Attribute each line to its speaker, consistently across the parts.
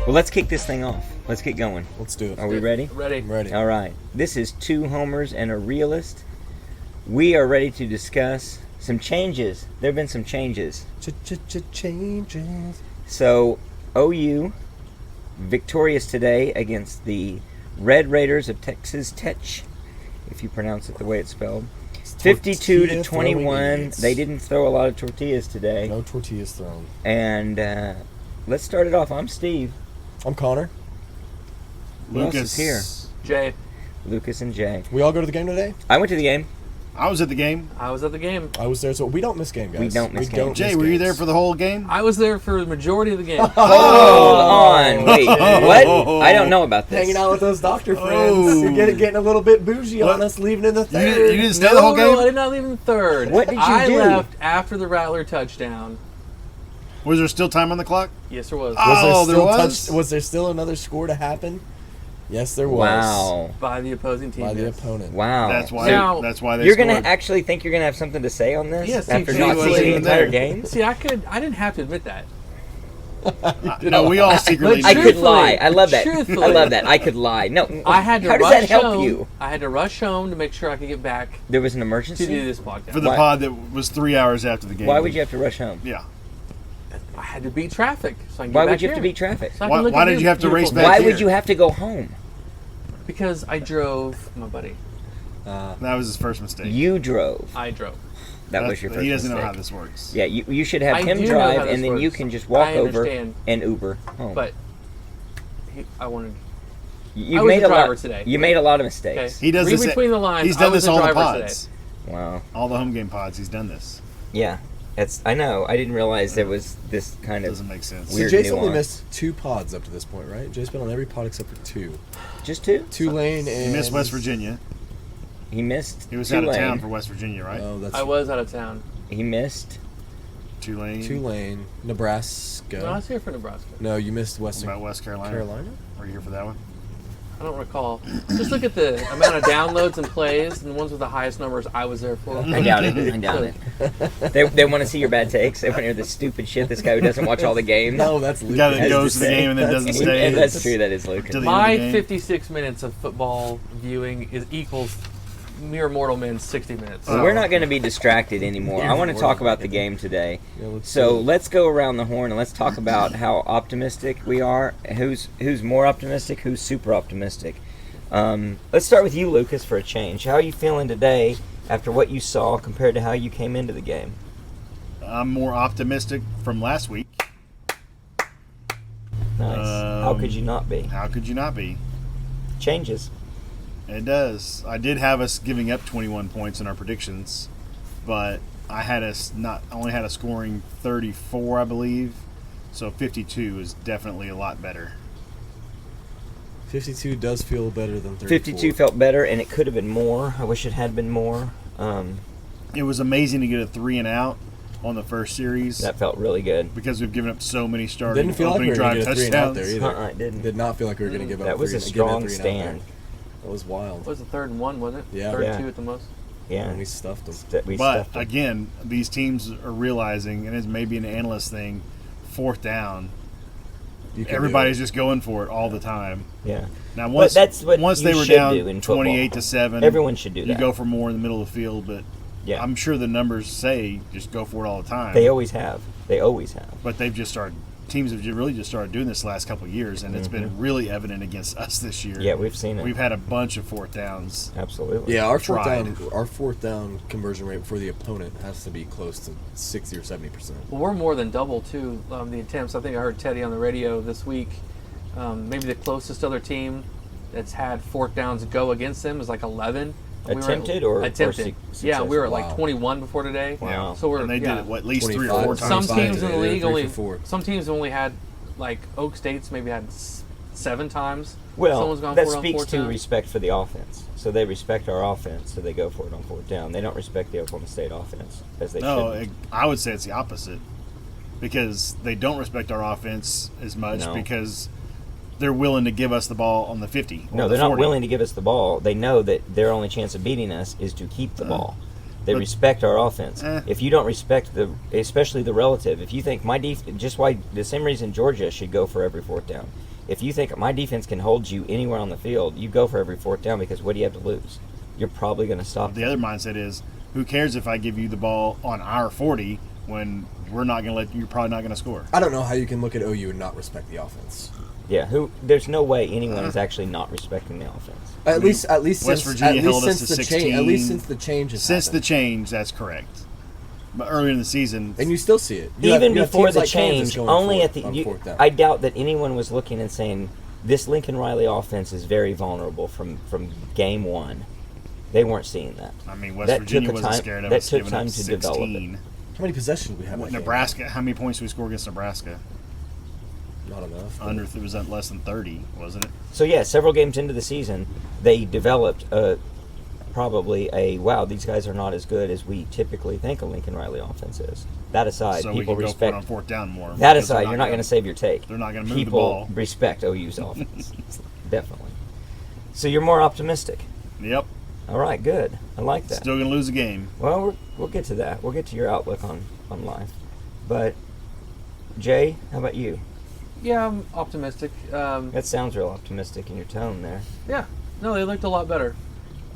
Speaker 1: Well, let's kick this thing off. Let's get going.
Speaker 2: Let's do it.
Speaker 1: Are we ready?
Speaker 3: Ready.
Speaker 2: I'm ready.
Speaker 1: All right. This is Two Homers and a Realist. We are ready to discuss some changes. There have been some changes.
Speaker 2: Changes.
Speaker 1: So, OU victorious today against the Red Raiders of Texas Tech, if you pronounce it the way it's spelled. 52-21. They didn't throw a lot of tortillas today.
Speaker 2: No tortillas thrown.
Speaker 1: And let's start it off. I'm Steve.
Speaker 2: I'm Connor.
Speaker 1: Who else is here?
Speaker 3: Jay.
Speaker 1: Lucas and Jay.
Speaker 2: We all go to the game today?
Speaker 1: I went to the game.
Speaker 4: I was at the game.
Speaker 3: I was at the game.
Speaker 2: I was there, so we don't miss game, guys.
Speaker 1: We don't miss games.
Speaker 4: Jay, were you there for the whole game?
Speaker 3: I was there for the majority of the game.
Speaker 1: Hold on. Wait, what? I don't know about this.
Speaker 2: Hanging out with those doctor friends.
Speaker 4: Oh.
Speaker 2: You're getting a little bit bougie on us, leaving in the third.
Speaker 4: You didn't stay the whole game?
Speaker 3: No, I did not leave in the third.
Speaker 1: What did you
Speaker 3: I
Speaker 1: do?
Speaker 3: left after the Rattler touchdown.
Speaker 4: Was there still time on the clock?
Speaker 3: Yes, there was.
Speaker 2: Was there still another score to happen? Yes, there was.
Speaker 1: Wow.
Speaker 3: By the opposing team.
Speaker 2: By the
Speaker 3: yes.
Speaker 2: opponent.
Speaker 1: Wow.
Speaker 4: That's why.
Speaker 3: Now,
Speaker 4: That's why they.
Speaker 1: You're
Speaker 4: scored.
Speaker 1: going to actually think you're going to have something to say on this
Speaker 3: Yes,
Speaker 1: after
Speaker 3: he
Speaker 1: not
Speaker 3: wasn't
Speaker 1: seeing the
Speaker 4: even
Speaker 1: entire
Speaker 4: there.
Speaker 1: game?
Speaker 3: See, I didn't have to admit that.
Speaker 4: No, we all secretly.
Speaker 1: I
Speaker 4: knew.
Speaker 1: could lie. I love that.
Speaker 3: Truthfully.
Speaker 1: I love that. I could lie. No.
Speaker 3: I had to
Speaker 1: How
Speaker 3: rush
Speaker 1: does that help
Speaker 3: home.
Speaker 1: you?
Speaker 3: I had to rush home to make sure I could get back
Speaker 1: There was an
Speaker 3: to
Speaker 1: emergency?
Speaker 3: do this podcast.
Speaker 4: For the
Speaker 1: Why?
Speaker 4: pod that was 3 hours after the game.
Speaker 1: Why would you have to rush home?
Speaker 4: Yeah.
Speaker 3: I had to beat traffic, so I can get
Speaker 1: Why
Speaker 3: back
Speaker 1: would you have to
Speaker 3: here.
Speaker 1: beat traffic?
Speaker 3: So I can look
Speaker 4: Why
Speaker 3: at
Speaker 4: did
Speaker 3: your
Speaker 4: you have to race
Speaker 3: beautiful
Speaker 4: back
Speaker 1: Why
Speaker 3: face.
Speaker 4: here?
Speaker 1: would you have to go home?
Speaker 3: Because I drove my buddy.
Speaker 4: That was his first mistake.
Speaker 1: You drove.
Speaker 3: I drove.
Speaker 1: That was your first
Speaker 4: He doesn't know
Speaker 1: mistake.
Speaker 4: how this works.
Speaker 1: Yeah, you should have
Speaker 3: I
Speaker 1: him
Speaker 3: do know how
Speaker 1: drive,
Speaker 3: this
Speaker 1: and then you
Speaker 3: works.
Speaker 1: can just walk
Speaker 3: I
Speaker 1: over
Speaker 3: understand.
Speaker 1: and Uber home.
Speaker 3: But I wanted.
Speaker 1: you
Speaker 3: I was
Speaker 1: made
Speaker 3: the
Speaker 1: a
Speaker 3: driver
Speaker 1: lot
Speaker 3: today.
Speaker 1: You made a lot of
Speaker 3: Okay.
Speaker 1: mistakes.
Speaker 4: He does
Speaker 3: Read
Speaker 4: this.
Speaker 3: between the lines.
Speaker 4: He's done
Speaker 3: I was
Speaker 4: this all the
Speaker 3: driver
Speaker 4: pods.
Speaker 1: Wow.
Speaker 4: All the home game pods. He's done this.
Speaker 1: Yeah. I know. I didn't realize there was this kind of
Speaker 4: Doesn't make sense.
Speaker 1: Weird
Speaker 2: So Jay's only
Speaker 1: nuance.
Speaker 2: missed 2 pods up to this point, right? Jay's been on every pod except for 2.
Speaker 1: just two.
Speaker 2: Tulane and...
Speaker 4: He missed West Virginia.
Speaker 1: He missed.
Speaker 4: He was out of
Speaker 1: Tulane.
Speaker 4: town for West Virginia, right?
Speaker 2: Oh, that's
Speaker 3: I was out of town.
Speaker 1: He missed.
Speaker 4: Tulane.
Speaker 2: Tulane, Nebraska.
Speaker 3: No, I was here for Nebraska.
Speaker 2: No, you missed
Speaker 4: What
Speaker 2: Western
Speaker 4: about West Carolina?
Speaker 2: Carolina?
Speaker 4: Were you here for that one?
Speaker 3: I don't recall. Just look at the amount of downloads and plays, and the ones with the highest numbers I was there for.
Speaker 1: I doubt it. I doubt it. They want to see your bad takes. They want to hear the stupid shit. This guy who doesn't watch all the games.
Speaker 2: No, that's
Speaker 4: The guy that
Speaker 2: Lucas.
Speaker 4: goes to the game and then doesn't stay.
Speaker 1: And that's true. That is Lucas.
Speaker 4: To the-
Speaker 3: My
Speaker 4: game.
Speaker 3: 56 minutes of football viewing equals mere mortal men's 60 minutes.
Speaker 1: Well, we're not going to be distracted anymore. I want to talk about the game today.
Speaker 2: Yeah, let's
Speaker 1: So
Speaker 2: do it.
Speaker 1: let's go around the horn and let's talk about how optimistic we are. Who's more optimistic? Who's super optimistic? Let's start with you, Lucas, for a change. How are you feeling today after what you saw compared to how you came into the game?
Speaker 4: I'm more optimistic from last week.
Speaker 1: Nice. How could you not be?
Speaker 4: How could you not be?
Speaker 1: Changes.
Speaker 4: It does. I did have us giving up 21 points in our predictions, but I had us only had a scoring 34, I believe. So 52 is definitely a lot better.
Speaker 2: 52 does feel better than 34.
Speaker 1: 52 felt better, and it could have been more. I wish it had been more.
Speaker 4: It was amazing to get a 3 and out on the first series
Speaker 1: That felt really good.
Speaker 4: because we've given up so many starting
Speaker 2: Didn't feel like we
Speaker 4: opening
Speaker 2: were going to
Speaker 4: drive
Speaker 2: get a 3 and out
Speaker 4: touchdowns.
Speaker 2: there either.
Speaker 1: It didn't.
Speaker 2: Did not feel like we were going to give up
Speaker 1: That was a
Speaker 2: give up
Speaker 1: strong
Speaker 2: 3 and out there.
Speaker 1: stand.
Speaker 2: That was wild.
Speaker 3: What was the 3rd and 1, wasn't it?
Speaker 2: Yeah.
Speaker 3: 3rd
Speaker 1: Yeah.
Speaker 3: and 2 at the most.
Speaker 1: Yeah.
Speaker 2: And we stuffed them.
Speaker 1: We
Speaker 4: But
Speaker 1: stuffed them.
Speaker 4: again, these teams are realizing, and it's maybe an analyst thing, 4th down.
Speaker 2: You can
Speaker 4: Everybody's
Speaker 2: do it.
Speaker 4: just going for it all the time.
Speaker 1: Yeah.
Speaker 4: Now once
Speaker 1: that's what
Speaker 4: once
Speaker 1: you
Speaker 4: they were
Speaker 1: should
Speaker 4: down
Speaker 1: do in football.
Speaker 4: 28-7,
Speaker 1: Everyone should do
Speaker 4: you
Speaker 1: that.
Speaker 4: go for more in the middle of the field, but
Speaker 1: Yeah.
Speaker 4: I'm sure the numbers say just go for it all the time.
Speaker 1: They always have. They always have.
Speaker 4: But they've just started. Teams have really just started doing this the last couple of years, and it's been really evident against us this year.
Speaker 1: Mm-hmm. Yeah, we've seen it.
Speaker 4: We've had a bunch of 4th downs.
Speaker 1: Absolutely.
Speaker 2: Yeah, our
Speaker 4: Tried.
Speaker 2: fourth down conversion rate for the opponent has to be close to 60 or 70%.
Speaker 3: Well, we're more than double, too, the attempts. I think I heard Teddy on the radio this week. Maybe the closest other team that's had 4th downs go against them is like 11.
Speaker 1: Attempted or
Speaker 3: attempted? Yeah, we were at like
Speaker 2: Wow.
Speaker 3: 21 before today.
Speaker 1: Wow.
Speaker 3: So we're
Speaker 4: And they
Speaker 3: yeah.
Speaker 4: did it, at least 3 or
Speaker 2: 25.
Speaker 4: 4
Speaker 3: Some
Speaker 4: times.
Speaker 2: Some
Speaker 3: teams in
Speaker 2: today,
Speaker 3: the
Speaker 2: they're
Speaker 3: league
Speaker 2: 3
Speaker 3: only
Speaker 2: for 4.
Speaker 3: some teams only had like Oak State's maybe had 7 times.
Speaker 1: Well,
Speaker 3: Someone's gone
Speaker 1: that
Speaker 3: for it on
Speaker 1: speaks
Speaker 3: 4th
Speaker 1: to
Speaker 3: down.
Speaker 1: respect for the offense. So they respect our offense, so they go for it on 4th down. They don't respect the Oklahoma State offense, as they
Speaker 4: No,
Speaker 1: should.
Speaker 4: I would say it's the opposite because they don't respect our offense as much
Speaker 1: No.
Speaker 4: because they're willing to give us the ball on the 50.
Speaker 1: No,
Speaker 4: or the
Speaker 1: they're not
Speaker 4: 40.
Speaker 1: willing to give us the ball. They know that their only chance of beating us is to keep the ball. They
Speaker 4: but-
Speaker 1: respect our offense.
Speaker 4: Eh.
Speaker 1: If you don't respect especially the relative, if you think just why the same reason Georgia should go for every 4th down. If you think my defense can hold you anywhere on the field, you go for every fourth down because what do you have to lose? You're probably going to stop
Speaker 4: The
Speaker 1: them.
Speaker 4: other mindset is, who cares if I give you the ball on our 40 when we're not going to you're probably not going to score.
Speaker 2: I don't know how you can look at OU and not respect the offense.
Speaker 1: Yeah, there's no way anyone is actually not respecting the offense.
Speaker 2: At least
Speaker 4: West
Speaker 2: since
Speaker 4: Virginia held us
Speaker 2: since
Speaker 4: to
Speaker 2: the
Speaker 4: 16.
Speaker 2: at least since the change has
Speaker 4: Since the
Speaker 2: happened.
Speaker 4: change, that's correct. But earlier in the season,
Speaker 2: And you still see it.
Speaker 1: Even
Speaker 2: you have
Speaker 1: before
Speaker 2: teams
Speaker 1: the
Speaker 2: like Kansas
Speaker 1: change,
Speaker 2: going
Speaker 1: only
Speaker 2: for
Speaker 1: at
Speaker 2: it on
Speaker 1: the
Speaker 2: fourth down.
Speaker 1: I doubt that anyone was looking and saying this Lincoln Riley offense is very vulnerable from game one. They weren't seeing that.
Speaker 4: I mean, West
Speaker 1: That
Speaker 4: Virginia
Speaker 1: took a
Speaker 4: wasn't
Speaker 1: time-
Speaker 4: scared of
Speaker 1: that
Speaker 4: us
Speaker 1: took
Speaker 4: giving
Speaker 1: time
Speaker 4: up
Speaker 1: to develop it.
Speaker 4: 16.
Speaker 2: How many possessions did we have? that game?
Speaker 4: Nebraska, how many points did we score against Nebraska?
Speaker 2: Not enough. but-
Speaker 4: It was at less than 30, wasn't it?
Speaker 1: So yeah, several games into the season, they developed probably wow, these guys are not as good as we typically think a Lincoln Riley offense is. That aside,
Speaker 4: So we
Speaker 1: people
Speaker 4: can go for it
Speaker 1: respect.
Speaker 4: on fourth down more.
Speaker 1: That
Speaker 4: because
Speaker 1: aside, you're not going to save your take.
Speaker 4: they're not gonna move the
Speaker 1: People
Speaker 4: ball.
Speaker 1: respect OU's offense, definitely. So you're more optimistic.
Speaker 4: Yep.
Speaker 1: All right, good. I like that.
Speaker 4: Still going to lose a game.
Speaker 1: Well, we'll get to that. We'll get to your outlook on life. But Jay, how about you?
Speaker 3: Yeah, I'm optimistic.
Speaker 1: That sounds real optimistic in your tone there.
Speaker 3: Yeah, no, they looked a lot better.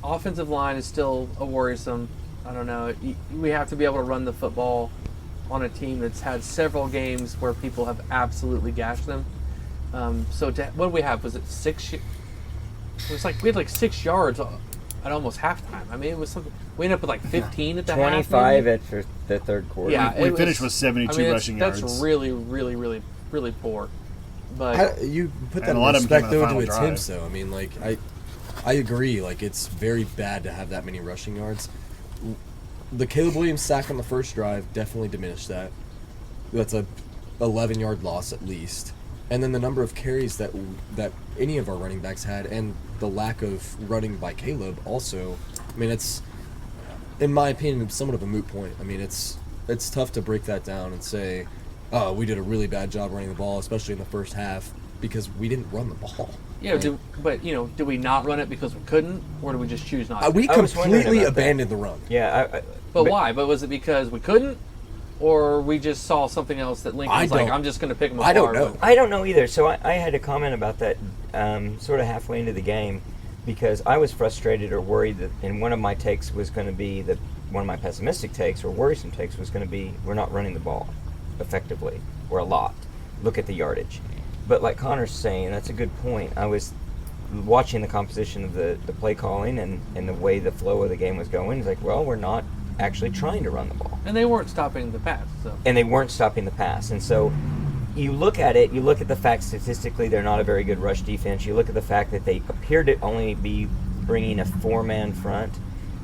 Speaker 3: Offensive line is still a worrisome. I don't know. We have to be able to run the football on a team that's had several games where people have absolutely gashed them. What did we have? Was it 6? It was like we had like 6 yards at almost halftime. I mean, it was something. We ended up with like 15 at the half.
Speaker 1: 25
Speaker 3: maybe.
Speaker 1: at the third quarter.
Speaker 3: Yeah,
Speaker 4: We
Speaker 3: it
Speaker 4: finished
Speaker 3: was-
Speaker 4: with 72
Speaker 3: I mean,
Speaker 4: rushing
Speaker 3: that's
Speaker 4: yards.
Speaker 3: really, really, really, really poor. But
Speaker 2: You put that
Speaker 4: And a
Speaker 2: in
Speaker 4: lot of them came
Speaker 2: respect
Speaker 4: on the
Speaker 2: though to
Speaker 4: final
Speaker 2: attempts
Speaker 4: drive.
Speaker 2: though. I mean, like I agree. Like it's very bad to have that many rushing yards. The Caleb Williams sack on the first drive definitely diminished that. That's a 11-yard loss at least. And then the number of carries that any of our running backs had, and the lack of running by Caleb also. I mean, it's in my opinion somewhat of a moot point. I mean, it's tough to break that down and say, oh, we did a really bad job running the ball, especially in the first half, because we didn't run the ball.
Speaker 3: yeah, did we not run it because we couldn't, or did we just choose not to?
Speaker 2: We
Speaker 1: I was wondering
Speaker 2: completely
Speaker 1: about that.
Speaker 2: abandoned the run.
Speaker 1: Yeah.
Speaker 3: But why? But was it because we couldn't, or we just saw something else that Lincoln was like,
Speaker 2: don't-
Speaker 3: I'm just going to pick them apart?
Speaker 2: I don't know.
Speaker 1: I don't know either. So I had a comment about that sort of halfway into the game because I was frustrated or worried that, and one of my takes was going to be that one of my pessimistic takes or worrisome takes was going to be we're not running the ball effectively or a lot. Look at the yardage. But like Connor's saying, that's a good point. I was watching the composition of the play calling and the way the flow of the game was going. It's like, well, we're not actually trying to run the ball.
Speaker 3: And they weren't stopping the pass. So
Speaker 1: And they weren't stopping the pass. And so you look at it, you look at the fact statistically they're not a very good rush defense. You look at the fact that they appear to only be bringing a 4-man front.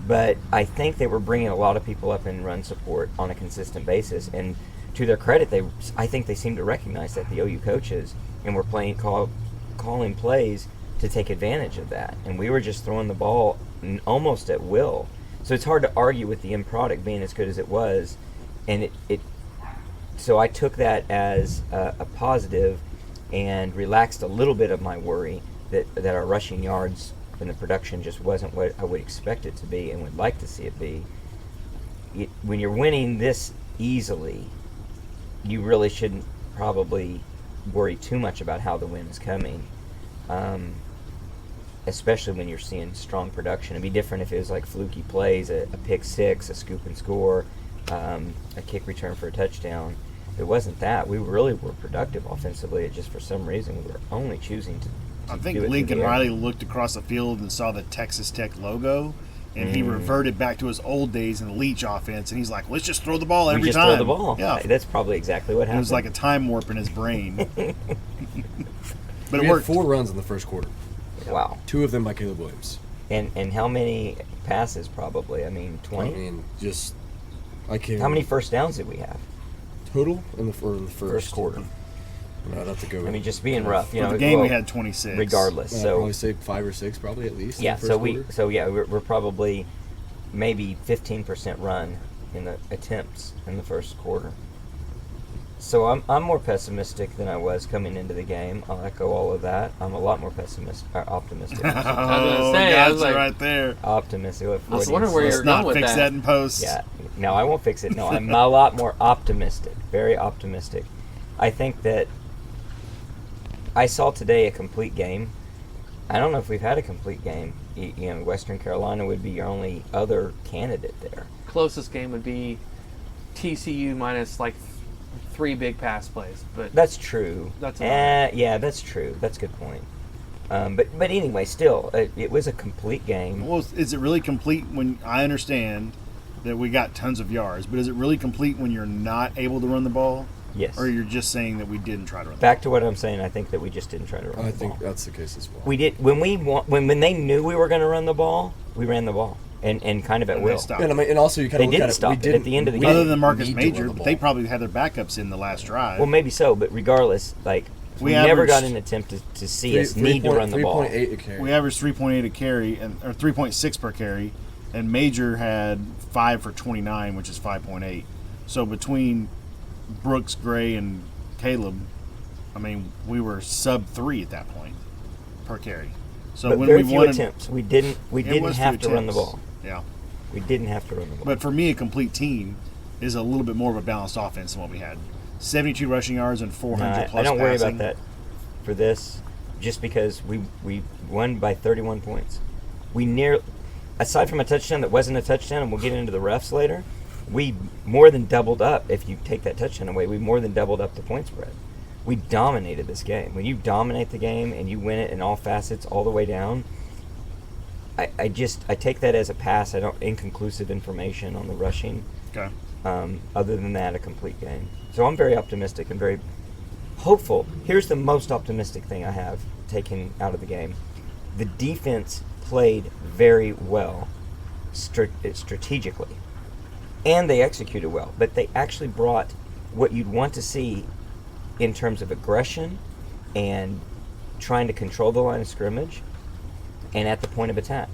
Speaker 1: But I think they were bringing a lot of people up in run support on a consistent basis. And to their credit, I think they seem to recognize that, the OU coaches, and were calling plays to take advantage of that. And we were just throwing the ball almost at will. So it's hard to argue with the end product being as good as it was. And so I took that as a positive and relaxed a little bit of my worry that our rushing yards and the production just wasn't what I would expect it to be and would like to see it be. When you're winning this easily, you really shouldn't probably worry too much about how the win is coming, especially when you're seeing strong production. It'd be different if it was like fluky plays, a pick six, a scoop and score, a kick return for a touchdown. It wasn't that. We really were productive offensively. It just for some reason we were only choosing to
Speaker 4: I
Speaker 1: do
Speaker 4: think
Speaker 1: it through
Speaker 4: Lincoln
Speaker 1: the air.
Speaker 4: Riley looked across the field and saw the Texas Tech logo, and he reverted back to his old days in the Leach offense, and he's like, let's just throw the ball every
Speaker 1: we just
Speaker 4: time.
Speaker 1: throw the ball.
Speaker 4: Yeah.
Speaker 1: That's probably exactly what
Speaker 4: It
Speaker 1: happened.
Speaker 4: was like a time warp in his brain. But
Speaker 2: We
Speaker 4: it
Speaker 2: had
Speaker 4: worked.
Speaker 2: 4 runs in the first quarter.
Speaker 1: wow.
Speaker 2: 2 of them by Caleb Williams.
Speaker 1: And how many passes? Probably. I mean, 20.
Speaker 2: I mean, I can't.
Speaker 1: How many first downs did we have?
Speaker 2: total in the first
Speaker 1: quarter?
Speaker 2: I'd have to go.
Speaker 1: I mean, just being rough, you
Speaker 4: For
Speaker 1: know.
Speaker 4: the game, we
Speaker 1: well,
Speaker 4: had 26.
Speaker 1: regardless.
Speaker 2: I'd
Speaker 1: So
Speaker 2: probably say 5 or 6, probably at least.
Speaker 1: yeah,
Speaker 2: in the first quarter.
Speaker 1: we're probably maybe 15% run in the attempts in the first quarter. So I'm more pessimistic than I was coming into the game. I'll echo all of that. I'm a lot more optimistic.
Speaker 3: gonna
Speaker 4: Oh,
Speaker 3: say, I
Speaker 4: gotcha
Speaker 3: was like-
Speaker 4: right there.
Speaker 1: Optimistic.
Speaker 3: I was wondering where
Speaker 4: Let's
Speaker 3: you're
Speaker 4: not
Speaker 3: going with
Speaker 4: fix that in post.
Speaker 1: Yeah, no, I won't fix it. No, I'm a lot more optimistic. Very optimistic. I think that I saw today a complete game. I don't know if we've had a complete game. Western Carolina would be your only other candidate there.
Speaker 3: Closest game would be TCU minus like 3 big pass plays, but
Speaker 1: That's true.
Speaker 3: That's
Speaker 1: yeah, that's true. That's a good point. But anyway, still, it was a complete game.
Speaker 4: Well, is it really complete when I understand that we got tons of yards, but is it really complete when you're not able to run the ball?
Speaker 1: Yes.
Speaker 4: Or you're just saying that we didn't try to run the
Speaker 1: Back to what I'm saying, I think that we just didn't try to run
Speaker 2: I
Speaker 1: the
Speaker 2: think
Speaker 1: ball.
Speaker 2: that's the case as well.
Speaker 1: We did when they knew we were going to run the ball, we ran the ball and kind of at
Speaker 4: ball? And they
Speaker 1: will.
Speaker 4: stopped.
Speaker 2: And, I mean, and also you kind
Speaker 1: They
Speaker 2: of look
Speaker 1: didn't
Speaker 2: at it.
Speaker 1: stop
Speaker 2: We
Speaker 1: it at
Speaker 2: didn't,
Speaker 1: the end of the
Speaker 2: we
Speaker 1: game.
Speaker 4: Other
Speaker 2: didn't
Speaker 4: than Marcus
Speaker 2: need to run
Speaker 4: Major,
Speaker 2: the
Speaker 4: but
Speaker 2: ball.
Speaker 4: they probably had their backups in the last drive.
Speaker 1: Well, maybe so, but regardless, like we
Speaker 4: We
Speaker 1: never got
Speaker 4: averaged
Speaker 1: an attempt to see us need to run the ball.
Speaker 2: 3.8 a carry.
Speaker 4: We averaged 3.8 a carry, or 3.6 per carry, and Major had 5 for 29, which is 5.8. So between Brooks, Gray, and Caleb, I mean, we were sub 3 at that point per carry. So
Speaker 1: But
Speaker 4: when
Speaker 1: very
Speaker 4: we
Speaker 1: few
Speaker 4: wanted,
Speaker 1: attempts. We didn't
Speaker 4: it was
Speaker 1: have
Speaker 4: few
Speaker 1: to run the
Speaker 4: attempts.
Speaker 1: ball.
Speaker 4: Yeah,
Speaker 1: We didn't have to run the ball.
Speaker 4: but for me, a complete team is a little bit more of a balanced offense than what we had. 72 rushing yards and 400
Speaker 1: No,
Speaker 4: plus
Speaker 1: I don't worry
Speaker 4: passing.
Speaker 1: about that for this, just because we won by 31 points. Aside from a touchdown that wasn't a touchdown, and we'll get into the refs later, we more than doubled up. If you take that touchdown away, we more than doubled up the point spread. We dominated this game. When you dominate the game and you win it in all facets, all the way down, I take that as a pass. I don't inconclusive information on the rushing.
Speaker 4: Okay.
Speaker 1: Other than that, a complete game. So I'm very optimistic and very hopeful. Here's the most optimistic thing I have taken out of the game. The defense played very well strategically, and they executed well, but they actually brought what you'd want to see in terms of aggression and trying to control the line of scrimmage and at the point of attack.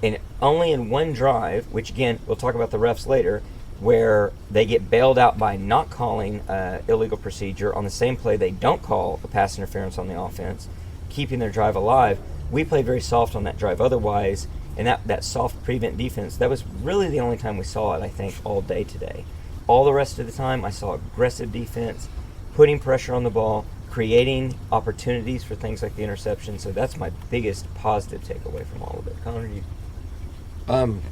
Speaker 1: And only in one drive, which again, we'll talk about the refs later, where they get bailed out by not calling illegal procedure on the same play they don't call a pass interference on the offense, keeping their drive alive. We played very soft on that drive otherwise, and that soft prevent defense, that was really the only time we saw it, I think, all day today. All the rest of the time, I saw aggressive defense, putting pressure on the ball, creating opportunities for things like the interception. So that's my biggest positive takeaway from all of it. Connor, you...
Speaker 2: I'm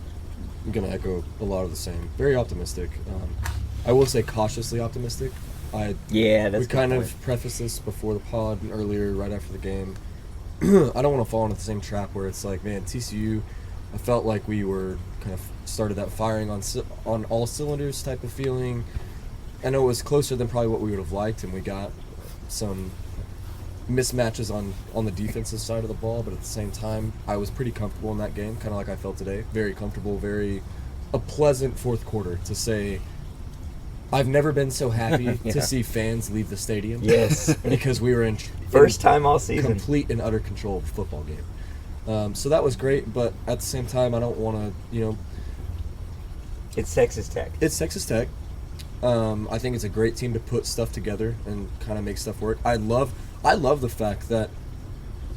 Speaker 2: going to echo a lot of the same. Very optimistic. I will say cautiously optimistic.
Speaker 1: Yeah, that's
Speaker 2: We
Speaker 1: a good
Speaker 2: kind
Speaker 1: point.
Speaker 2: of prefaced this before the pod and earlier, right after the game. I don't want to fall into the same trap where it's like, man, TCU, I felt like we were kind of started that firing on all cylinders type of feeling. I know it was closer than probably what we would have liked, and we got some mismatches on the defensive side of the ball, but at the same time, I was pretty comfortable in that game, kind of like I felt today. Very comfortable, a pleasant fourth quarter to say, I've never been so happy
Speaker 1: Yeah.
Speaker 2: to see fans leave the stadium.
Speaker 1: Yes.
Speaker 2: Because we were in
Speaker 1: First time all season.
Speaker 2: complete and utter control of the football game. So that was great, but at the same time, I don't want to,
Speaker 1: It's Texas Tech.
Speaker 2: it's Texas Tech. I think it's a great team to put stuff together and kind of make stuff work. I love the fact that